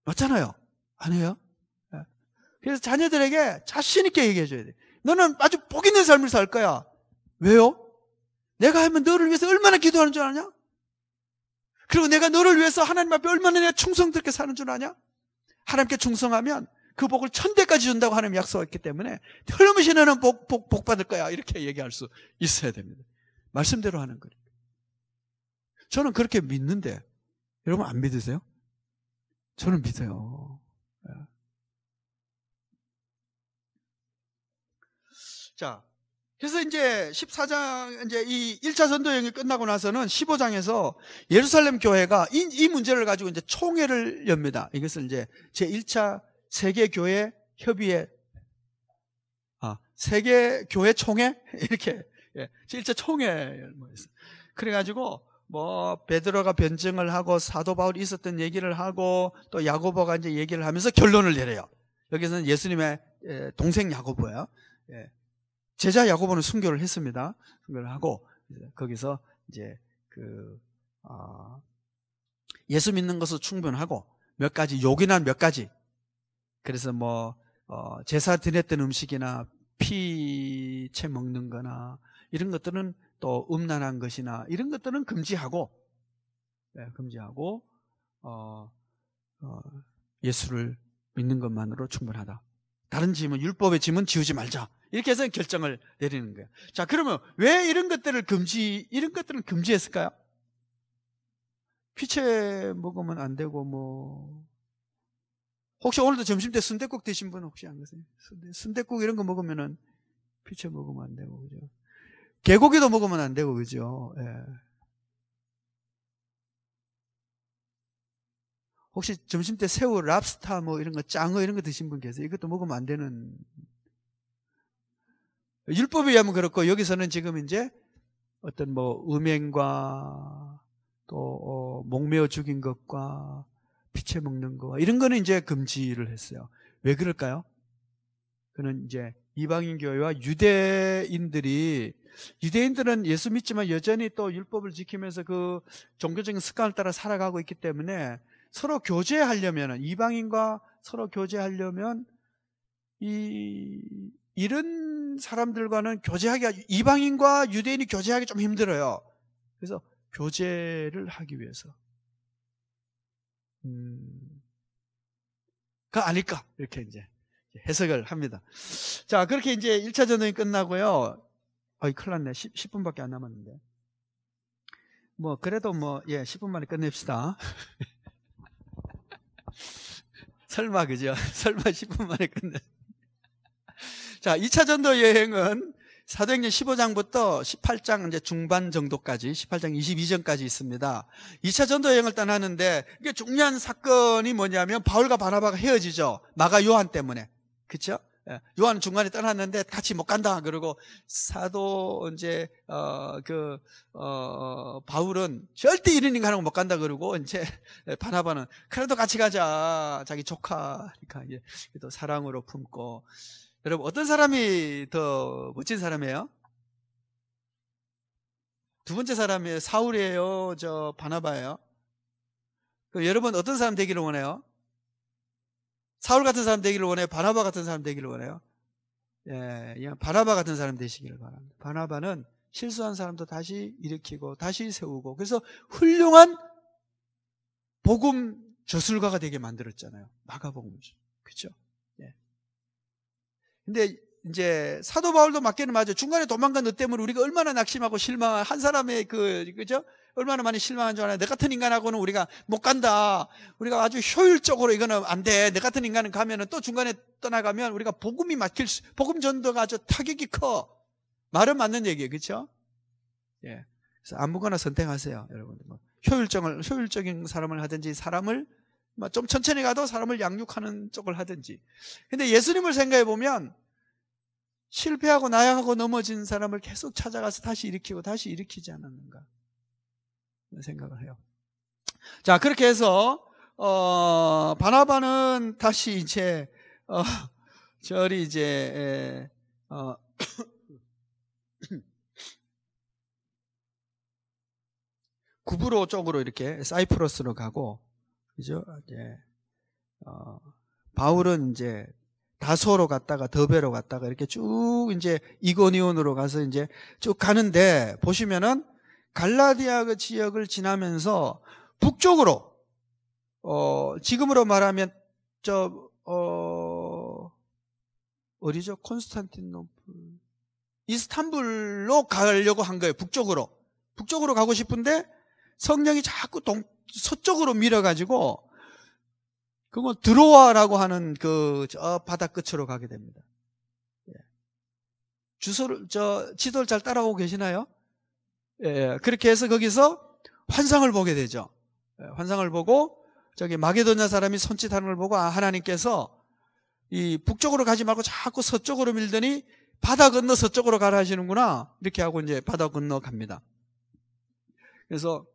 [SPEAKER 1] 맞잖아요. 안 해요? 그래서 자녀들에게 자신 있게 얘기해 줘야 돼. 너는 아주 복 있는 삶을 살 거야. 왜요? 내가 하면 너를 위해서 얼마나 기도하는 줄 아냐? 그리고 내가 너를 위해서 하나님 앞에 얼마나 내가 충성스럽게 사는 줄 아냐? 하나님께 충성하면 그 복을 1000배까지 준다고 하나님이 약속했기 때문에 틀림없이 너는 복 받을 거야. 이렇게 얘기할 수 있어야 됩니다. 말씀대로 하는 거예요. 저는 그렇게 믿는데 여러분 안 믿으세요? 저는 믿어요. 자, 그래서 이제 14장, 이제 이 1차 전도 여행이 끝나고 나서는 15장에서 예루살렘 교회가 이 문제를 가지고 이제 총회를 엽니다. 이것을 이제 제1차 세계교회 협의회, 세계교회 총회? 이렇게, 제1차 총회. 그래가지고, 베드로가 변증을 하고 사도 바울이 있었던 얘기를 하고 또 야고보가 이제 얘기를 하면서 결론을 내려요. 여기서는 예수님의 동생 야고보예요. 제자 야고보는 순교를 했습니다. 순교를 하고 거기서 이제 예수 믿는 것은 충분하고 몇 가지 요긴한 몇 가지. 그래서 제사 드렸던 음식이나 피채 먹는 거나 이런 것들은 또 음란한 것이나 이런 것들은 금지하고 예수를 믿는 것만으로 충분하다. 다른 짐은 율법의 짐은 지우지 말자. 이렇게 해서 결정을 내리는 거예요. 자, 그러면 왜 이런 것들은 금지했을까요? 피채 먹으면 안 되고 혹시 오늘도 점심 때 순댓국 드신 분 혹시 안 계세요? 순댓국 이런 거 먹으면은 피채 먹으면 안 되고 그죠? 개고기도 먹으면 안 되고 그죠? 혹시 점심 때 새우, 랍스타 이런 거 짱어 이런 거 드신 분 계세요? 이것도 먹으면 안 되는. 율법에 의하면 그렇고 여기서는 지금 이제 어떤 음행과 또 목매어 죽인 것과 피채 먹는 거 이런 거는 이제 금지를 했어요. 왜 그럴까요? 그는 이제 이방인 교회와 유대인들은 예수 믿지만 여전히 또 율법을 지키면서 그 종교적인 습관을 따라 살아가고 있기 때문에 서로 교제하려면 이방인과 서로 교제하려면 이런 사람들과는 이방인과 유대인이 교제하기 좀 힘들어요. 그래서 교제를 하기 위해서 가 아닐까 이렇게 이제 해석을 합니다. 자, 그렇게 이제 1차 전쟁이 끝나고요. 큰일 났네. 10분밖에 안 남았는데. 그래도 10분 만에 끝냅시다. 설마, 그죠? 설마 10분 만에 끝내. 자, 2차 전도 여행은 사도행전 15장부터 18장 이제 중반 정도까지, 18장 22절까지 있습니다. 2차 전도 여행을 떠나는데, 이게 중요한 사건이 뭐냐면, 바울과 바나바가 헤어지죠. 마가 요한 때문에. 그쵸? 요한은 중간에 떠났는데 같이 못 간다. 그러고 사도 이제 바울은 절대 이런 인간하고 못 간다. 그러고 이제 바나바는 그래도 같이 가자. 자기 조카니까 이제 또 사랑으로 품고. 여러분 어떤 사람이 더 멋진 사람이에요? 두 번째 사람이에요. 사울이에요. 바나바예요. 여러분 어떤 사람 되기를 원해요? 사울 같은 사람 되기를 원해요? 바나바 같은 사람 되기를 원해요? 바나바 같은 사람 되시기를 바랍니다. 바나바는 실수한 사람도 다시 일으키고 다시 세우고 그래서 훌륭한 복음 저술가가 되게 만들었잖아요. 마가복음을. 그렇죠? 근데 이제 사도 바울도 맞기는 맞아요. 중간에 도망간 너 때문에 우리가 얼마나 낙심하고 실망한, 한 사람의 그죠? 얼마나 많이 실망한 줄 알아요. 내 같은 인간하고는 우리가 못 간다. 우리가 아주 효율적으로 이거는 안 돼. 내 같은 인간은 가면은 또 중간에 떠나가면 우리가 복음 전도가 아주 타격이 커. 말은 맞는 얘기예요. 그렇죠? 예. 그래서 아무거나 선택하세요, 여러분. 뭐 효율적인 사람을 하든지, 사람을 좀 천천히 가도 사람을 양육하는 쪽을 하든지. 근데 예수님을 생각해 보면 실패하고 나약하고 넘어진 사람을 계속 찾아가서 다시 일으키고 다시 일으키지 않았는가 생각을 해요. 자, 그렇게 해서 바나바는 다시 이제 저리 이제 구브로 쪽으로 이렇게 사이프러스로 가고, 그죠? 이제 바울은 이제 다소로 갔다가 더베로 갔다가 이렇게 쭉 이제 이고니온으로 가서 이제 쭉 가는데, 보시면은 갈라디아 그 지역을 지나면서 북쪽으로 지금으로 말하면 어디죠? 콘스탄티노플, 이스탄불로 가려고 한 거예요. 북쪽으로 가고 싶은데 성령이 자꾸 서쪽으로 밀어가지고 그건 드로아라고 하는 저 바다 끝으로 가게 됩니다. 지도를 잘 따라오고 계시나요? 예, 그렇게 해서 거기서 환상을 보게 되죠. 환상을 보고 저기 마게도냐 사람이 손짓하는 걸 보고, 하나님께서 이 북쪽으로 가지 말고 자꾸 서쪽으로 밀더니 바다 건너 서쪽으로 가라 하시는구나, 이렇게 하고 이제 바다 건너 갑니다. 그래서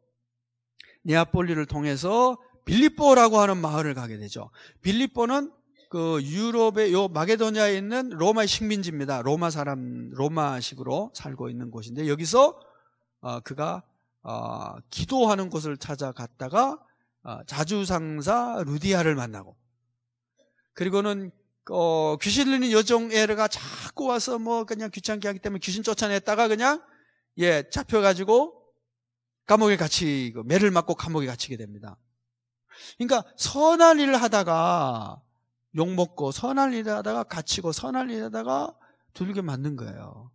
[SPEAKER 1] 네아폴리를 통해서 빌립보라고 하는 마을을 가게 되죠. 빌립보는 그 유럽의 요 마게도냐에 있는 로마의 식민지입니다. 로마식으로 살고 있는 곳인데, 여기서 그가 기도하는 곳을 찾아갔다가 자주상사 루디아를 만나고, 그리고는 귀신 들린 여종 애가 자꾸 와서 뭐 그냥 귀찮게 하기 때문에 귀신 쫓아냈다가 그냥 잡혀가지고 감옥에 갇히고, 매를 맞고 감옥에 갇히게 됩니다. 그러니까 선한 일을 하다가 욕먹고, 선한 일을 하다가 갇히고, 선한 일을 하다가 두들겨 맞는 거예요.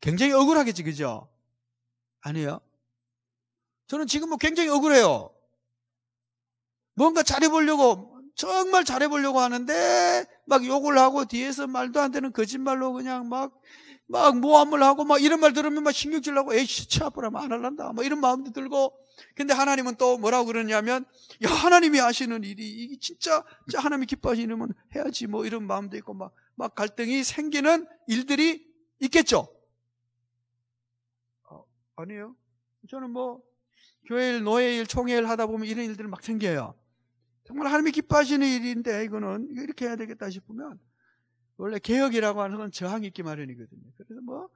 [SPEAKER 1] 굉장히 억울하겠지, 그죠? 아니에요? 저는 지금 뭐 굉장히 억울해요. 뭔가 잘해보려고, 정말 잘해보려고 하는데 막 욕을 하고 뒤에서 말도 안 되는 거짓말로 그냥 막 모함을 하고 막 이런 말 들으면 막 신경질 나고, 에이씨, 치 아프라면 안 할란다, 막 이런 마음도 들고. 근데 하나님은 또 뭐라고 그러냐면, 야, 하나님이 하시는 일이 이게 진짜 하나님이 기뻐하시면 해야지, 뭐 이런 마음도 있고, 막 갈등이 생기는 일들이 있겠죠? 아니에요. 저는 뭐 교회일, 노예일, 총회일 하다 보면 이런 일들이 막 생겨요. 정말 하나님이 기뻐하시는 일인데 이거는 이렇게 해야 되겠다 싶으면, 원래 개혁이라고 하는 건 저항이 있기 마련이거든요. 그래서 뭐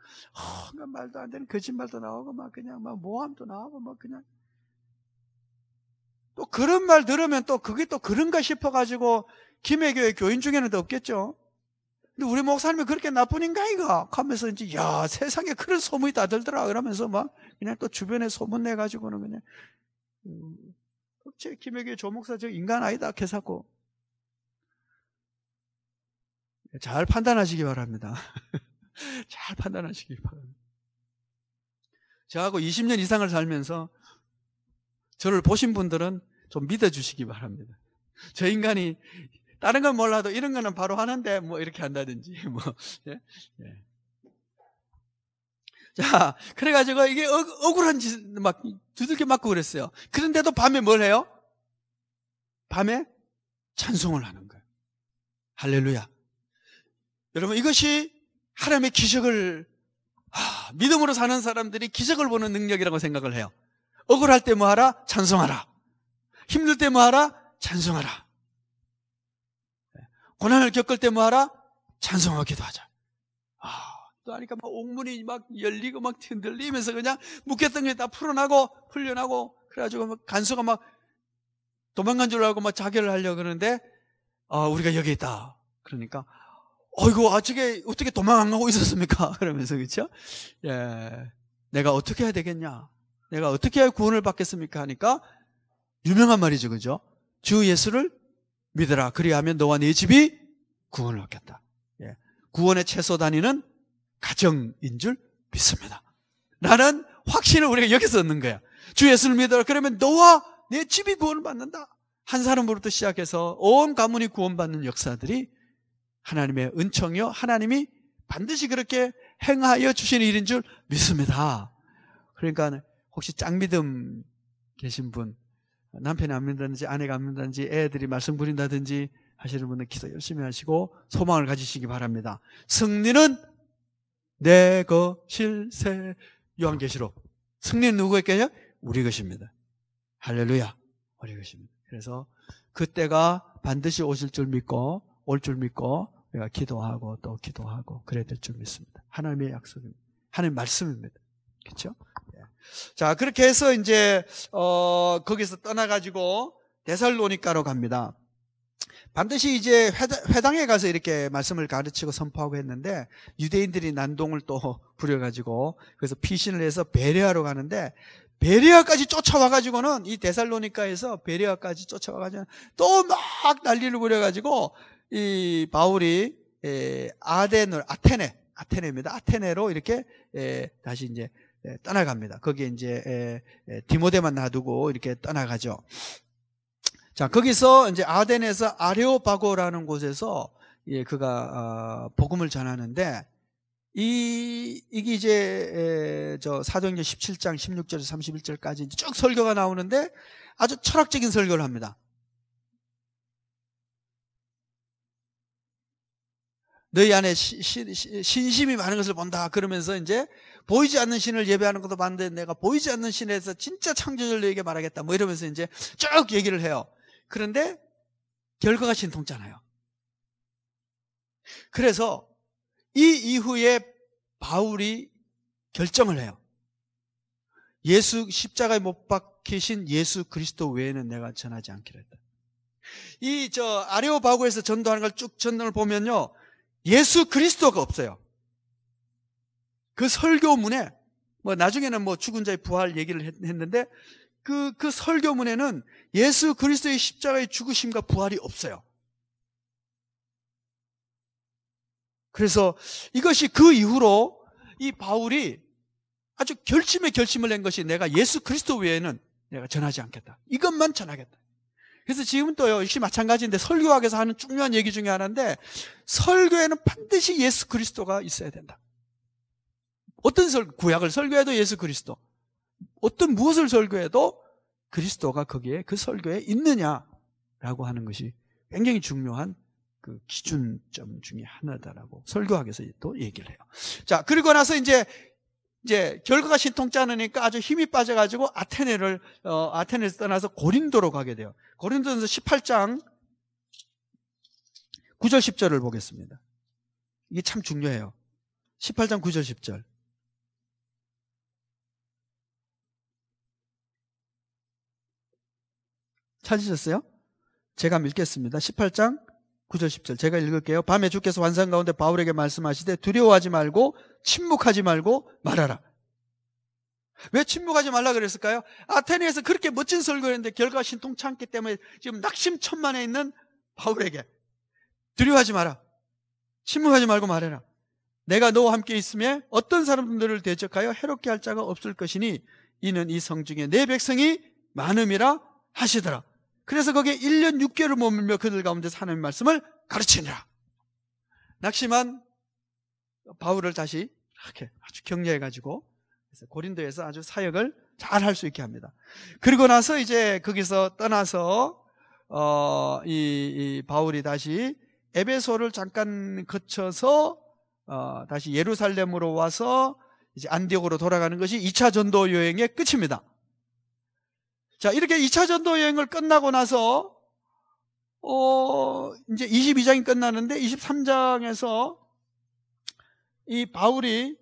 [SPEAKER 1] 말도 안 되는 거짓말도 나오고 막 그냥 막 모함도 나오고 막 그냥, 또 그런 말 들으면 또 그게 또 그런가 싶어가지고 김해교회 교인 중에는 더 없겠죠. 근데 우리 목사님이 그렇게 나쁜 인간이가 하면서 이제, 야, 세상에 그런 소문이 다 들더라 그러면서 막 그냥 또 주변에 소문 내가지고는 그냥 제 김해교회 조목사 저 인간 아니다 개사고. 잘 판단하시기 바랍니다. 잘 판단하시기 바랍니다. 저하고 20년 이상을 살면서 저를 보신 분들은 좀 믿어주시기 바랍니다. 저 인간이 다른 건 몰라도 이런 거는 바로 하는데 뭐 이렇게 한다든지 뭐. 예? 예. 자, 그래가지고 이게 억울한 짓 막 두들겨 맞고 그랬어요. 그런데도 밤에 뭘 해요? 밤에 찬송을 하는 거예요. 할렐루야. 여러분, 이것이 하나님의 기적을, 믿음으로 사는 사람들이 기적을 보는 능력이라고 생각을 해요. 억울할 때 뭐 하라? 찬송하라. 힘들 때 뭐 하라? 찬송하라. 고난을 겪을 때 뭐 하라? 찬송하고 기도하자. 또 하니까 막 옥문이 막 열리고 막 흔들리면서 그냥 묶였던 게 다 풀려나고 그래가지고 막 간수가 막 도망간 줄 알고 막 자결을 하려고 그러는데, 우리가 여기 있다. 그러니까, 어이구, 저게 어떻게 도망 안 가고 있었습니까? 그러면서, 그렇죠? 예, 내가 어떻게 해야 되겠냐? 내가 어떻게 해야 구원을 받겠습니까? 하니까 유명한 말이죠, 그죠? 주 예수를 믿어라. 그리하면 너와 네 집이 구원을 얻겠다. 예. 구원의 최소단위는 가정인 줄 믿습니다. 라는 확신을 우리가 여기서 얻는 거야. 주 예수를 믿어라. 그러면 너와 내 집이 구원을 받는다. 한 사람으로부터 시작해서 온 가문이 구원받는 역사들이 하나님의 은총이요, 하나님이 반드시 그렇게 행하여 주시는 일인 줄 믿습니다. 그러니까 혹시 짝믿음 계신 분, 남편이 안 믿는다든지 아내가 안 믿는다든지 애들이 말씀 부린다든지 하시는 분은 기도 열심히 하시고 소망을 가지시기 바랍니다. 승리는 내 것일세. 요한계시록. 승리는 누구의 것이냐? 우리 것입니다. 할렐루야. 우리 것입니다. 그래서 그때가 반드시 오실 줄 믿고 올 줄 믿고 우리가 기도하고 또 기도하고 그래야 될 줄 믿습니다. 하나님의 약속입니다. 하나님의 말씀입니다. 그렇죠? 예. 자, 그렇게 해서 이제 거기서 떠나가지고 데살로니가로 갑니다. 반드시 이제 회당에 가서 이렇게 말씀을 가르치고 선포하고 했는데 유대인들이 난동을 또 부려가지고 그래서 피신을 해서 베레아로 가는데 베레아까지 쫓아와가지고는 이 데살로니가에서 베레아까지 쫓아와가지고 또 막 난리를 부려가지고 이 바울이 아테네입니다. 아테네로 이렇게 다시 이제 떠나갑니다. 거기에 이제 디모데만 놔두고 이렇게 떠나가죠. 자, 거기서 이제 아덴에서 아레오바고라는 곳에서 그가 복음을 전하는데 이게 이제 저 사도행전 17장 16절에서 31절까지 쭉 설교가 나오는데 아주 철학적인 설교를 합니다. 너희 안에 신심이 많은 것을 본다. 그러면서 이제 보이지 않는 신을 예배하는 것도 봤는데 내가 보이지 않는 신에서 진짜 창조주를 너에게 말하겠다. 뭐 이러면서 이제 쭉 얘기를 해요. 그런데 결과가 신통잖아요. 그래서 이 이후에 바울이 결정을 해요. 십자가에 못 박히신 예수 그리스도 외에는 내가 전하지 않기로 했다. 이 아레오바고에서 전도하는 걸 쭉 전도를 보면요, 예수 그리스도가 없어요. 그 설교문에 뭐 나중에는 뭐 죽은 자의 부활 얘기를 했는데 그 설교문에는 예수 그리스도의 십자가의 죽으심과 부활이 없어요. 그래서 이것이 그 이후로 이 바울이 아주 결심을 낸 것이 내가 예수 그리스도 외에는 내가 전하지 않겠다. 이것만 전하겠다. 그래서 지금은 또 역시 마찬가지인데 설교학에서 하는 중요한 얘기 중에 하나인데 설교에는 반드시 예수 그리스도가 있어야 된다. 어떤 구약을 설교해도 예수 그리스도, 어떤 무엇을 설교해도 그리스도가 거기에 그 설교에 있느냐라고 하는 것이 굉장히 중요한 그 기준점 중에 하나다라고 설교학에서 또 얘기를 해요. 자, 그리고 나서 이제 결과가 신통치 않으니까 아주 힘이 빠져가지고 아테네에서 떠나서 고린도로 가게 돼요. 고린도전서 18장 9절 10절을 보겠습니다. 이게 참 중요해요. 18장 9절 10절. 찾으셨어요? 제가 읽겠습니다. 18장 9절 10절 제가 읽을게요. 밤에 주께서 환상 가운데 바울에게 말씀하시되 두려워하지 말고 침묵하지 말고 말하라. 왜 침묵하지 말라 그랬을까요? 아테네에서 그렇게 멋진 설교를 했는데 결과가 신통치 않기 때문에 지금 낙심천만에 있는 바울에게 두려워하지 마라, 침묵하지 말고 말해라. 내가 너와 함께 있으며 어떤 사람들을 대적하여 해롭게 할 자가 없을 것이니 이는 이 성 중에 내 백성이 많음이라 하시더라. 그래서 거기에 1년 6개월을 머물며 그들 가운데서 하나님의 말씀을 가르치니라. 낙심한 바울을 다시 이렇게 아주 격려해가지고 고린도에서 아주 사역을 잘 할 수 있게 합니다. 그리고 나서 이제 거기서 떠나서 이 바울이 다시 에베소를 잠깐 거쳐서 다시 예루살렘으로 와서 이제 안디옥으로 돌아가는 것이 2차 전도 여행의 끝입니다. 자, 이렇게 2차 전도 여행을 끝나고 나서 이제 22장이 끝나는데 23장에서 이 바울이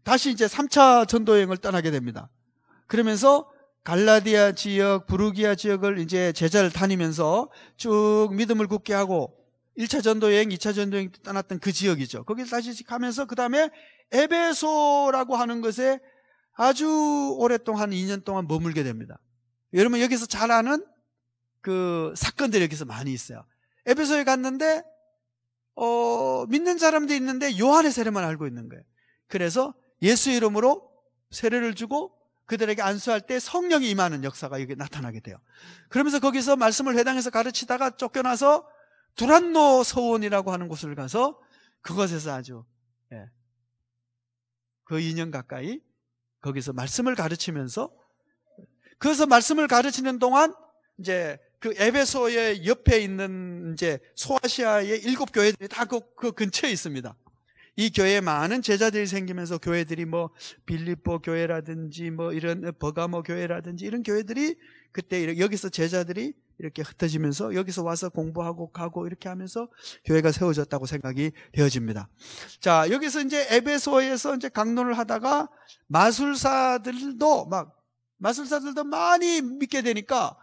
[SPEAKER 1] 다시 이제 3차 전도 여행을 떠나게 됩니다. 그러면서 갈라디아 지역, 부르기아 지역을 이제 제자를 다니면서 쭉 믿음을 굳게 하고 1차 전도 여행, 2차 전도 여행 떠났던 그 지역이죠. 거기서 다시 가면서 그 다음에 에베소라고 하는 것에 아주 오랫동안 한 2년 동안 머물게 됩니다. 여러분 여기서 잘 아는 그 사건들이 여기서 많이 있어요. 에베소에 갔는데 믿는 사람들이 있는데 요한의 세례만 알고 있는 거예요. 그래서 예수 이름으로 세례를 주고 그들에게 안수할 때 성령이 임하는 역사가 여기 나타나게 돼요. 그러면서 거기서 말씀을 회당에서 가르치다가 쫓겨나서 두란노 서원이라고 하는 곳을 가서 그것에서 아주 그 2년 가까이 거기서 말씀을 가르치면서, 그래서 말씀을 가르치는 동안 이제 그 에베소의 옆에 있는 이제 소아시아의 7교회들이 다 그 근처에 있습니다. 이 교회에 많은 제자들이 생기면서 교회들이 뭐 빌립보 교회라든지 뭐 이런 버가모 교회라든지 이런 교회들이 그때 여기서 제자들이 이렇게 흩어지면서 여기서 와서 공부하고 가고 이렇게 하면서 교회가 세워졌다고 생각이 되어집니다. 자, 여기서 이제 에베소에서 이제 강론을 하다가 마술사들도 많이 믿게 되니까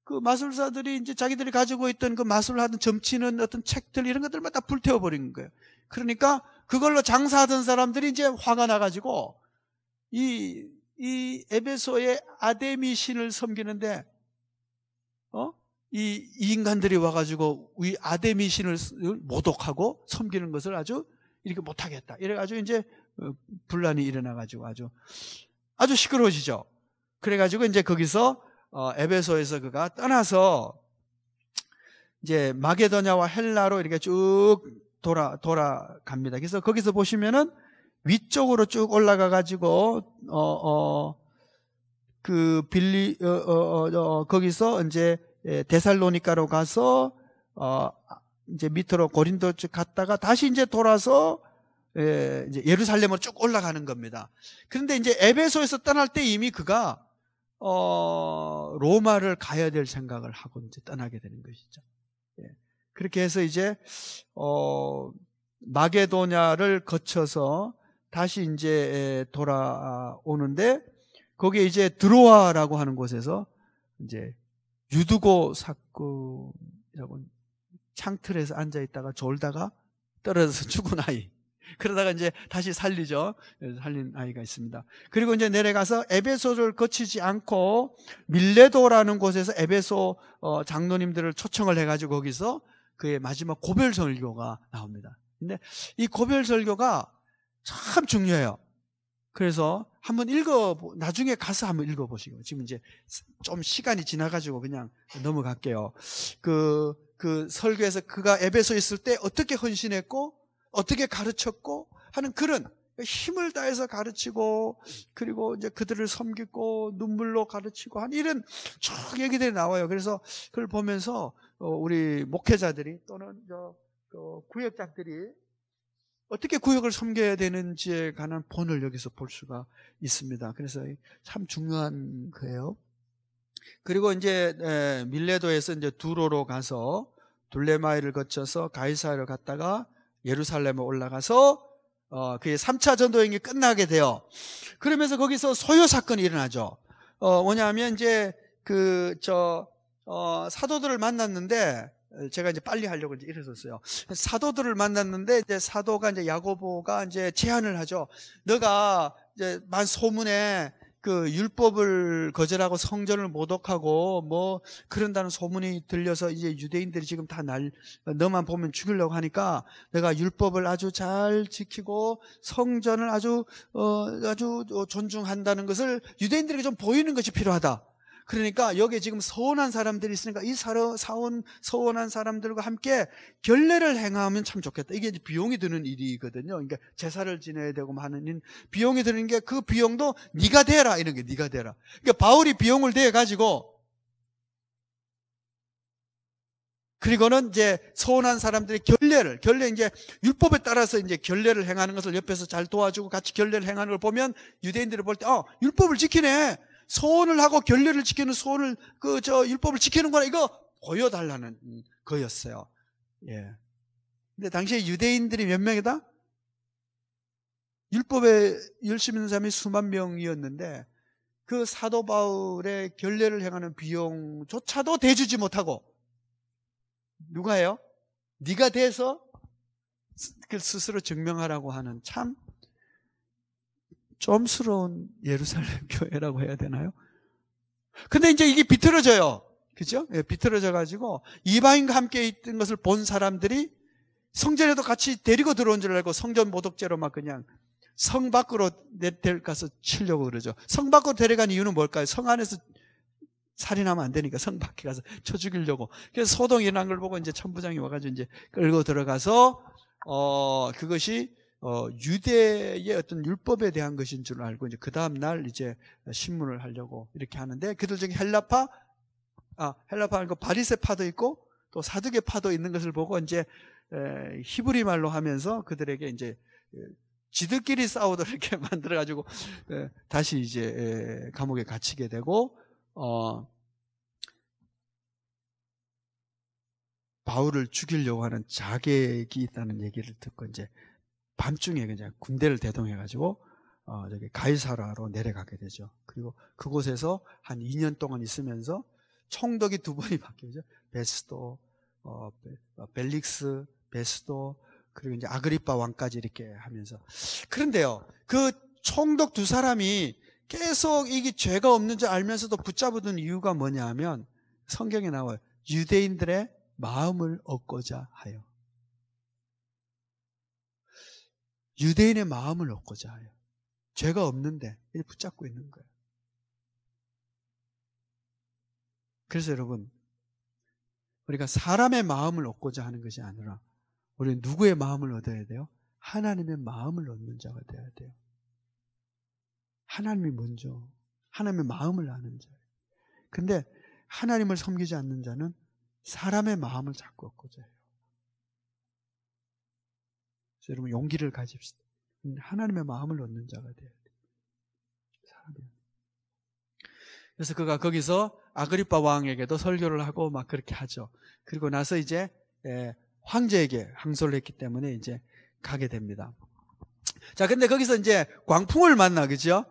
[SPEAKER 1] 그 마술사들이 이제 자기들이 가지고 있던 그 마술하던 점치는 어떤 책들 이런 것들만 다 불태워버린 거예요. 그러니까 그걸로 장사하던 사람들이 이제 화가 나가지고 이 에베소의 아데미 신을 섬기는데 이 인간들이 와가지고 이 아데미 신을 모독하고 섬기는 것을 아주 이렇게 못하겠다. 이래가지고 이제 분란이 일어나가지고 아주 시끄러워지죠. 그래가지고 이제 거기서 에베소에서 그가 떠나서 이제 마게도냐와 헬라로 이렇게 쭉 돌아갑니다. 그래서 거기서 보시면은 위쪽으로 쭉 올라가 가지고 거기서 이제 데살로니카로 가서 이제 밑으로 고린도 쭉 갔다가 다시 이제 돌아서 이제 예루살렘으로 쭉 올라가는 겁니다. 그런데 이제 에베소에서 떠날 때 이미 그가 로마를 가야 될 생각을 하고 이제 떠나게 되는 것이죠. 그렇게 해서 이제 마게도냐를 거쳐서 다시 이제 돌아오는데 거기에 이제 드로아라고 하는 곳에서 이제 유두고 사건이라고 창틀에서 앉아 있다가 졸다가 떨어져서 죽은 아이. 그러다가 이제 다시 살린 아이가 있습니다. 그리고 이제 내려가서 에베소를 거치지 않고 밀레도라는 곳에서 에베소 장로님들을 초청을 해가지고 거기서 그의 마지막 고별 설교가 나옵니다. 근데 이 고별 설교가 참 중요해요. 그래서 한번 나중에 가서 한번 읽어보시고, 지금 이제 좀 시간이 지나가지고 그냥 넘어갈게요. 그 설교에서 그가 에베소에 있을 때 어떻게 헌신했고, 어떻게 가르쳤고 하는 그런 힘을 다해서 가르치고, 그리고 이제 그들을 섬기고 눈물로 가르치고 한 이런 쭉 얘기들이 나와요. 그래서 그걸 보면서 우리 목회자들이 또는 구역장들이 어떻게 구역을 섬겨야 되는지에 관한 본을 여기서 볼 수가 있습니다. 그래서 참 중요한 거예요. 그리고 이제 밀레도에서 이제 두로로 가서 둘레마이를 거쳐서 가이사를 갔다가 예루살렘에 올라가서 그의 3차 전도행이 끝나게 돼요. 그러면서 거기서 소요 사건이 일어나죠. 뭐냐면 이제 사도들을 만났는데, 제가 이제 빨리 하려고 이제 이랬었어요. 사도들을 만났는데 이제 사도가 이제 야고보가 이제 제안을 하죠. 너가 이제 만 소문에 그 율법을 거절하고 성전을 모독하고 뭐 그런다는 소문이 들려서 이제 유대인들이 지금 다 너만 보면 죽이려고 하니까 내가 율법을 아주 잘 지키고 성전을 아주 존중한다는 것을 유대인들에게 좀 보이는 것이 필요하다. 그러니까 여기에 지금 서원한 사람들이 있으니까 이 서원한 사람들과 함께 결례를 행하면 참 좋겠다. 이게 비용이 드는 일이거든요. 그러니까 제사를 지내야 되고 하는 비용이 드는 게, 그 비용도 네가 대라, 이런 게 네가 대라. 그러니까 바울이 비용을 대 가지고, 그리고는 이제 서원한 사람들의 결례 이제 율법에 따라서 이제 결례를 행하는 것을 옆에서 잘 도와주고 같이 결례를 행하는 걸 보면 유대인들이 볼 때 율법을 지키네. 소원을 하고 결례를 지키는 소원을 율법을 지키는구나, 이거 보여달라는 거였어요. 예. 근데 당시에 유대인들이 몇 명이다? 율법에 열심히 있는 사람이 수만 명이었는데 그 사도 바울의 결례를 행하는 비용조차도 대주지 못하고 누가 해요? 네가 돼서 그 스스로 증명하라고 하는 참 좀스러운 예루살렘 교회라고 해야 되나요? 근데 이제 이게 비틀어져요. 그죠? 예, 비틀어져 가지고 이방인과 함께 있던 것을 본 사람들이 성전에도 같이 데리고 들어온 줄 알고 성전 모독죄로 막 그냥 성 밖으로 데려가서 치려고 그러죠. 성 밖으로 데려간 이유는 뭘까요? 성 안에서 살인하면 안 되니까 성 밖에 가서 쳐 죽이려고. 그래서 소동이 일어난 걸 보고 이제 천부장이 와가지고 이제 끌고 들어가서 그것이 유대의 어떤 율법에 대한 것인 줄 알고 이제 그 다음 날 이제 신문을 하려고 이렇게 하는데, 그들 중에 헬라파 아니고 바리새파도 있고 또 사두개파도 있는 것을 보고 이제 히브리 말로 하면서 그들에게 이제 지들끼리 싸우도록 이렇게 만들어가지고 다시 이제 감옥에 갇히게 되고, 바울을 죽이려고 하는 자객이 있다는 얘기를 듣고 이제 밤중에 그냥 군대를 대동해가지고 저기 가이사라로 내려가게 되죠. 그리고 그곳에서 한 2년 동안 있으면서 총독이 2번이 바뀌죠. 베스도, 벨릭스, 베스도, 그리고 이제 아그리파 왕까지 이렇게 하면서. 그런데요, 그 총독 2사람이 계속 이게 죄가 없는 줄 알면서도 붙잡아둔 이유가 뭐냐 하면 성경에 나와요. 유대인들의 마음을 얻고자 하여. 유대인의 마음을 얻고자 하여. 죄가 없는데 붙잡고 있는 거예요. 그래서 여러분, 우리가 사람의 마음을 얻고자 하는 것이 아니라 우리는 누구의 마음을 얻어야 돼요? 하나님의 마음을 얻는 자가 되어야 돼요. 하나님이 먼저, 하나님의 마음을 아는 자예요. 근데 하나님을 섬기지 않는 자는 사람의 마음을 자꾸 얻고자 해요. 그래서 여러분 용기를 가집시다. 하나님의 마음을 얻는 자가 되어야 돼요. 사람이요. 그래서 그가 거기서 아그리파 왕에게도 설교를 하고 막 그렇게 하죠. 그리고 나서 이제 황제에게 항소를 했기 때문에 이제 가게 됩니다. 자, 근데 거기서 이제 광풍을 만나, 그죠?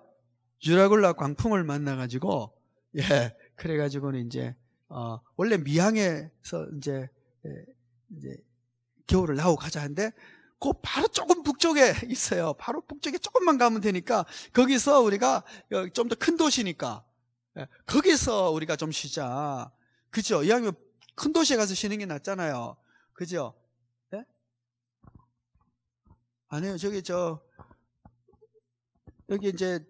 [SPEAKER 1] 유라굴라 광풍을 만나가지고, 그래가지고는 이제, 원래 미항에서 이제 겨울을 나오고 가자 하는데, 그 바로 조금 북쪽에 있어요. 바로 북쪽에 조금만 가면 되니까, 거기서 우리가 좀 더 큰 도시니까, 거기서 우리가 좀 쉬자. 그죠? 이왕이면 큰 도시에 가서 쉬는 게 낫잖아요. 그죠? 네? 아니에요. 여기 이제,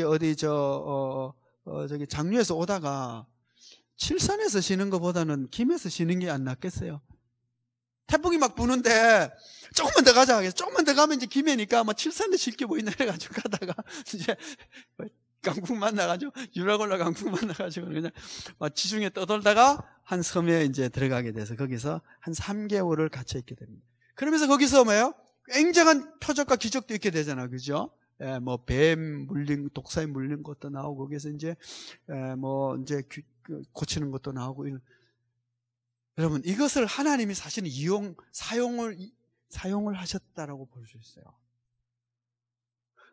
[SPEAKER 1] 어디, 저기 장류에서 오다가 칠산에서 쉬는 것보다는 김에서 쉬는 게 안 낫겠어요? 태풍이 막 부는데 조금만 더 가자. 조금만 더 가면 이제 김해니까 뭐 칠산에 쉴 게 뭐 있나 해가지고 가다가 이제 강풍 만나가지고 유라굴라 강풍 만나가지고 그냥 지중해 떠돌다가 한 섬에 이제 들어가게 돼서 거기서 한 3개월을 갇혀 있게 됩니다. 그러면서 거기서 뭐예요? 굉장한 표적과 기적도 있게 되잖아, 그죠? 뭐 뱀 물린, 독사에 물린 것도 나오고 거기서 이제 뭐 이제 고치는 것도 나오고. 여러분, 이것을 하나님이 사실은 사용을 하셨다라고 볼 수 있어요.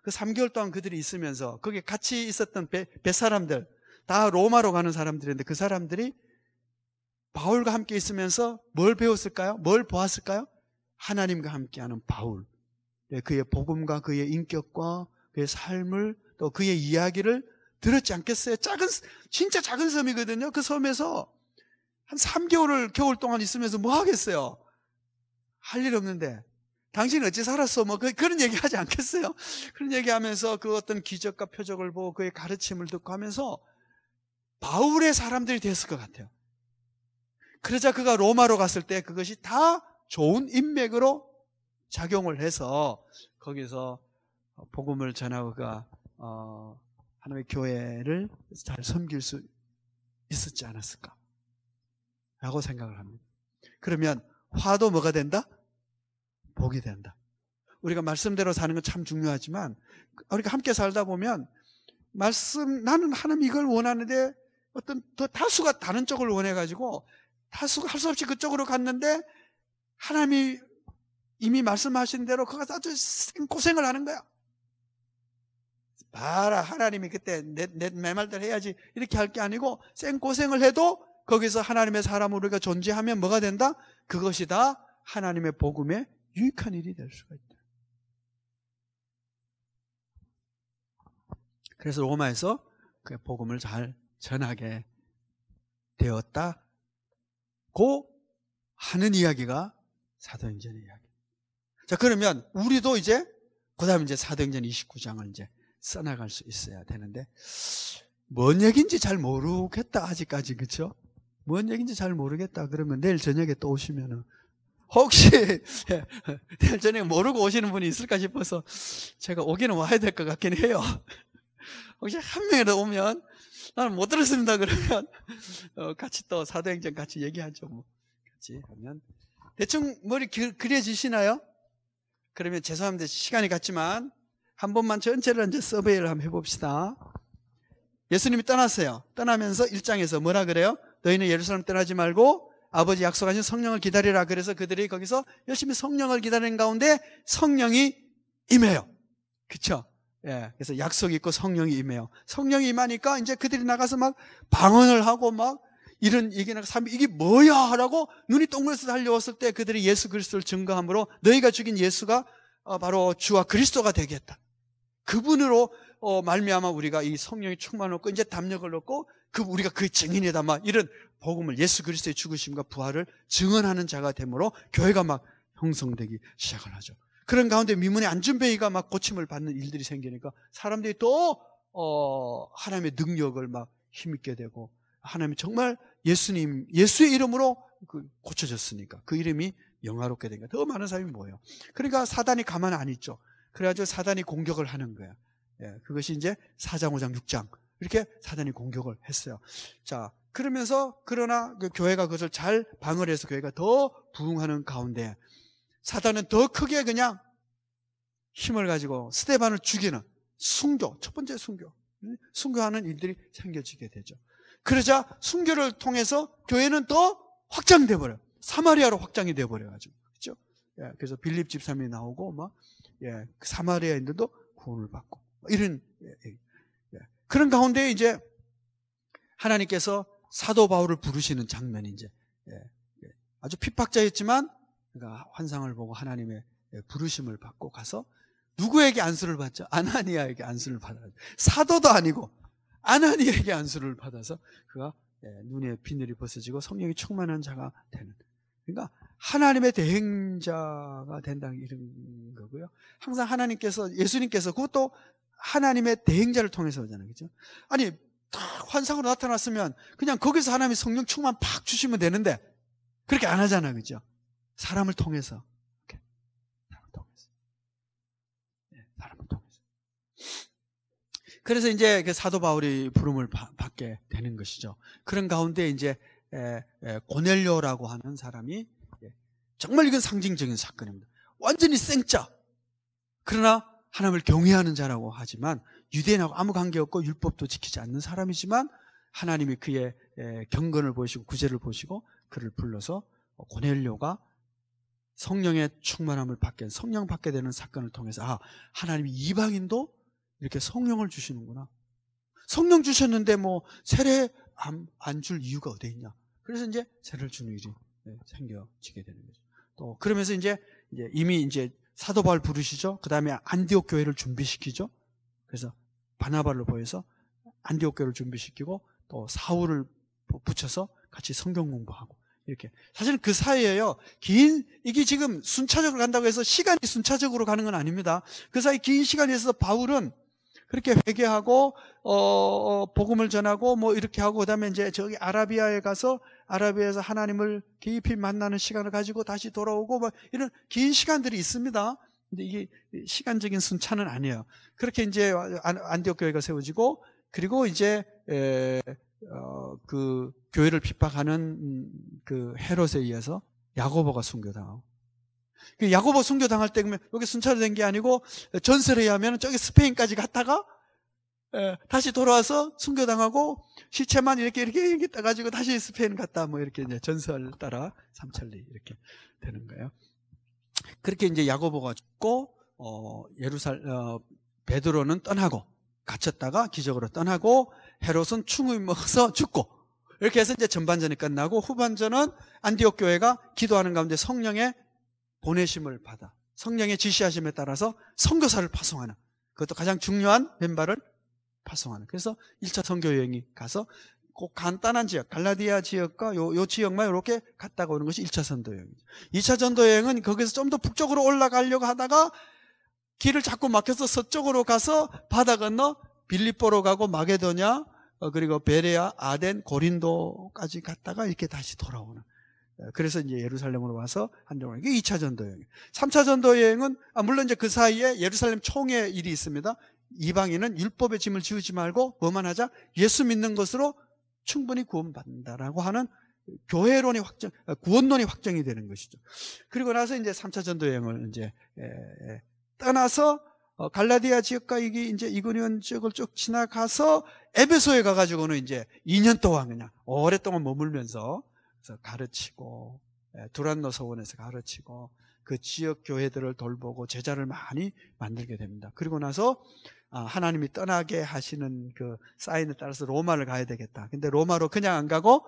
[SPEAKER 1] 그 3개월 동안 그들이 있으면서 거기에 같이 있었던 뱃사람들, 다 로마로 가는 사람들인데 그 사람들이 바울과 함께 있으면서 뭘 배웠을까요? 뭘 보았을까요? 하나님과 함께하는 바울, 그의 복음과 그의 인격과 그의 삶을 또 그의 이야기를 들었지 않겠어요? 진짜 작은 섬이거든요. 그 섬에서 한 3개월을 겨울 동안 있으면서 뭐 하겠어요? 할 일 없는데 당신 어찌 살았어? 뭐 그런 얘기 하지 않겠어요? 그런 얘기 하면서 그 어떤 기적과 표적을 보고 그의 가르침을 듣고 하면서 바울의 사람들이 됐을 것 같아요. 그러자 그가 로마로 갔을 때 그것이 다 좋은 인맥으로 작용을 해서 거기서 복음을 전하고 그가 하나님의 교회를 잘 섬길 수 있었지 않았을까 라고 생각을 합니다. 그러면 화도 뭐가 된다? 복이 된다. 우리가 말씀대로 사는 건 참 중요하지만 우리가 함께 살다 보면 나는 하나님 이걸 원하는데 어떤 더 다수가 다른 쪽을 원해가지고 다수가 할 수 없이 그쪽으로 갔는데 하나님이 이미 말씀하신 대로 그가 아주 고생을 하는 거야. 봐라, 하나님이 그때 내 말대로 해야지 이렇게 할 게 아니고 생고생을 해도 거기서 하나님의 사람으로 우리가 존재하면 뭐가 된다? 그것이 다 하나님의 복음에 유익한 일이 될 수가 있다. 그래서 로마에서 그 복음을 잘 전하게 되었다고 하는 이야기가 사도행전의 이야기. 자, 그러면 우리도 이제 그 다음에 이제 사도행전 29장을 이제 써나갈 수 있어야 되는데, 뭔 얘기인지 잘 모르겠다, 아직까지. 그쵸? 뭔 얘기인지 잘 모르겠다. 그러면 내일 저녁에 또 오시면은, 혹시, 내일 저녁에 모르고 오시는 분이 있을까 싶어서 제가 오기는 와야 될 것 같긴 해요. 혹시 한 명이라도 오면, 나는 못 들었습니다. 그러면, 같이 또 사도행전 같이 얘기하죠. 뭐. 같이 하면. 대충 머리 그려지시나요? 그러면 죄송합니다. 시간이 갔지만, 한 번만 전체를 이제 서베이를 한번 해봅시다. 예수님이 떠났어요. 떠나면서 1장에서 뭐라 그래요? 너희는 예루살렘 떠나지 말고 아버지 약속하신 성령을 기다리라. 그래서 그들이 거기서 열심히 성령을 기다리는 가운데 성령이 임해요. 그쵸? 예. 그래서 약속이 있고 성령이 임해요. 성령이 임하니까 이제 그들이 나가서 막 방언을 하고 막 이런 얘기나 이게 뭐야? 하라고 눈이 동그래서 달려왔을 때 그들이 예수 그리스도를 증거함으로 너희가 죽인 예수가 바로 주와 그리스도가 되겠다. 그분으로 말미암아 우리가 이 성령이 충만을 얻고 이제 담력을 얻고 우리가 그 증인이다. 막 이런 복음을 예수 그리스도의 죽으심과 부활을 증언하는 자가 되므로 교회가 막 형성되기 시작을 하죠. 그런 가운데 미문의 안준뱅이가 막 고침을 받는 일들이 생기니까 사람들이 또 하나님의 능력을 막 힘있게 되고 하나님이 정말 예수의 이름으로 고쳐졌으니까 그 이름이 영화롭게 되니까 더 많은 사람이 모여요. 그러니까 사단이 가만 안 있죠. 그래가지고 사단이 공격을 하는 거야. 예, 그것이 이제 4장, 5장, 6장 이렇게 사단이 공격을 했어요. 자, 그러나 그 교회가 그것을 잘 방어를 해서 교회가 더 부흥하는 가운데 사단은 더 크게 그냥 힘을 가지고 스데반을 죽이는 첫 번째 순교하는 일들이 생겨지게 되죠. 그러자 순교를 통해서 교회는 더 확장돼 버려요. 사마리아로 확장이 돼 버려가지고, 그렇죠? 예, 그래서 빌립 집사님이 나오고 막 사마리아인들도 구원을 받고 이런 그런 가운데 이제 하나님께서 사도 바울을 부르시는 장면이 이제 아주 핍박자였지만 그가 환상을 보고 하나님의 부르심을 받고 가서 누구에게 안수를 받죠? 아나니아에게 안수를 받아요. 사도도 아니고 아나니아에게 안수를 받아서 그가 눈에 비늘이 벗어지고 성령이 충만한 자가 되는. 그러니까 하나님의 대행자가 된다는 이런 거고요. 항상 예수님께서 그것도 하나님의 대행자를 통해서 오잖아요. 그죠? 아니, 딱 환상으로 나타났으면 그냥 거기서 하나님의 성령 충만 팍 주시면 되는데 그렇게 안 하잖아요. 그죠? 사람을 통해서. 이렇게. 사람을 통해서. 그래서 이제 사도 바울이 부름을 받게 되는 것이죠. 그런 가운데 이제 고넬료라고 하는 사람이 정말 이건 상징적인 사건입니다. 완전히 생짜. 그러나 하나님을 경외하는 자라고 하지만 유대인하고 아무 관계없고 율법도 지키지 않는 사람이지만 하나님이 그의 경건을 보시고 구제를 보시고 그를 불러서 고넬료가 성령의 충만함을 성령 받게 되는 사건을 통해서 하나님이 이방인도 이렇게 성령을 주시는구나. 성령 주셨는데 뭐 세례 안 줄 이유가 어디 있냐. 그래서 이제 세례를 주는 일이 생겨지게 되는 거죠. 또 그러면서 이제 이미 이제 사도 바울 부르시죠. 그 다음에 안디옥 교회를 준비시키죠. 그래서 바나바를 보여서 안디옥 교회를 준비시키고 또 사울을 붙여서 같이 성경 공부하고 이렇게. 사실은 그 사이에요. 이게 지금 순차적으로 간다고 해서 시간이 순차적으로 가는 건 아닙니다. 그 사이 긴 시간에 있어서 바울은 그렇게 회개하고 복음을 전하고 뭐 이렇게 하고 그다음에 이제 저기 아라비아에 가서 아라비아에서 하나님을 깊이 만나는 시간을 가지고 다시 돌아오고 뭐 이런 긴 시간들이 있습니다. 근데 이게 시간적인 순차는 아니에요. 그렇게 이제 안디옥 교회가 세워지고 그리고 이제 그 교회를 핍박하는 그 헤롯에 의해서 야고보가 순교당하고. 야고보 순교당할 때 그러면 여기 순차로 된 게 아니고 전설에 의하면 저기 스페인까지 갔다가 다시 돌아와서 순교당하고 시체만 이렇게 따가지고 다시 스페인 갔다 뭐 이렇게 이제 전설 따라 삼천리 이렇게 되는 거예요. 그렇게 이제 야고보가 죽고 베드로는 떠나고 갇혔다가 기적으로 떠나고 헤롯은 충을 먹어서 죽고 이렇게 해서 이제 전반전이 끝나고 후반전은 안디옥 교회가 기도하는 가운데 성령의 보내심을 받아 성령의 지시하심에 따라서 선교사를 파송하는 그것도 가장 중요한 멤버를 파송하는. 그래서 1차 선교 여행이 가서 꼭 간단한 지역, 갈라디아 지역과 요 지역만 이렇게 갔다가 오는 것이 1차 전도 여행이죠. 2차 전도 여행은 거기서 좀 더 북쪽으로 올라가려고 하다가 길을 자꾸 막혀서 서쪽으로 가서 바다 건너 빌립보로 가고 마게도냐, 그리고 베레아, 아덴, 고린도까지 갔다가 이렇게 다시 돌아오는. 그래서 이제 예루살렘으로 와서 한동안. 이게 2차 전도 여행. 3차 전도 여행은 물론 이제 그 사이에 예루살렘 총회 일이 있습니다. 이방인은 율법의 짐을 지우지 말고 뭐만 하자? 예수 믿는 것으로 충분히 구원받는다라고 하는 교회론이 구원론이 확정이 되는 것이죠. 그리고 나서 이제 3차 전도 여행을 이제 떠나서 갈라디아 지역과 이게 이제 이고니온 지역을 쭉 지나가서 에베소에 가가지고는 이제 2년 동안 그냥 오랫동안 머물면서 가르치고, 두란노 서원에서 가르치고, 그 지역 교회들을 돌보고 제자를 많이 만들게 됩니다. 그리고 나서 하나님이 떠나게 하시는 그 사인에 따라서 로마를 가야 되겠다. 근데 로마로 그냥 안 가고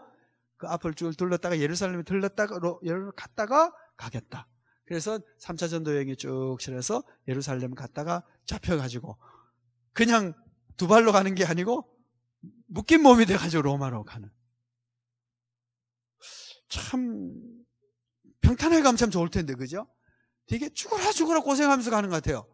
[SPEAKER 1] 그 앞을 쭉 둘렀다가 예루살렘에 들렀다가 갔다가 가겠다. 그래서 3차 전도 여행이 쭉 실어서 예루살렘 갔다가 잡혀가지고 그냥 두 발로 가는 게 아니고 묶인 몸이 돼가지고 로마로 가는. 참 평탄하게 가면 참 좋을 텐데, 그죠? 되게 죽어라 고생하면서 가는 것 같아요.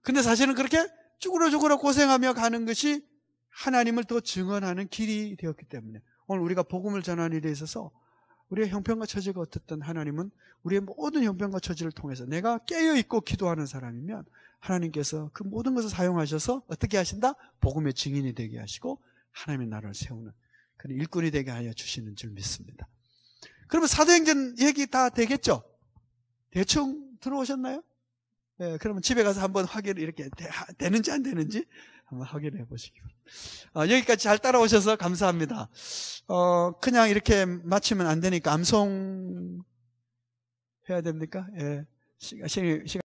[SPEAKER 1] 근데 사실은 그렇게 죽어라 고생하며 가는 것이 하나님을 더 증언하는 길이 되었기 때문에 오늘 우리가 복음을 전하는 일에 있어서 우리의 형편과 처지가 어떻든 하나님은 우리의 모든 형편과 처지를 통해서 내가 깨어있고 기도하는 사람이면 하나님께서 그 모든 것을 사용하셔서 어떻게 하신다? 복음의 증인이 되게 하시고 하나님의 나라를 세우는 그런 일꾼이 되게 하여 주시는 줄 믿습니다. 그러면 사도행전 얘기 다 되겠죠? 대충 들어오셨나요? 네, 그러면 집에 가서 한번 확인을 이렇게 되는지 안 되는지 한번 확인해 보시기 바랍니다. 여기까지 잘 따라오셔서 감사합니다. 그냥 이렇게 마치면 안 되니까 암송 해야 됩니까? 예, 시간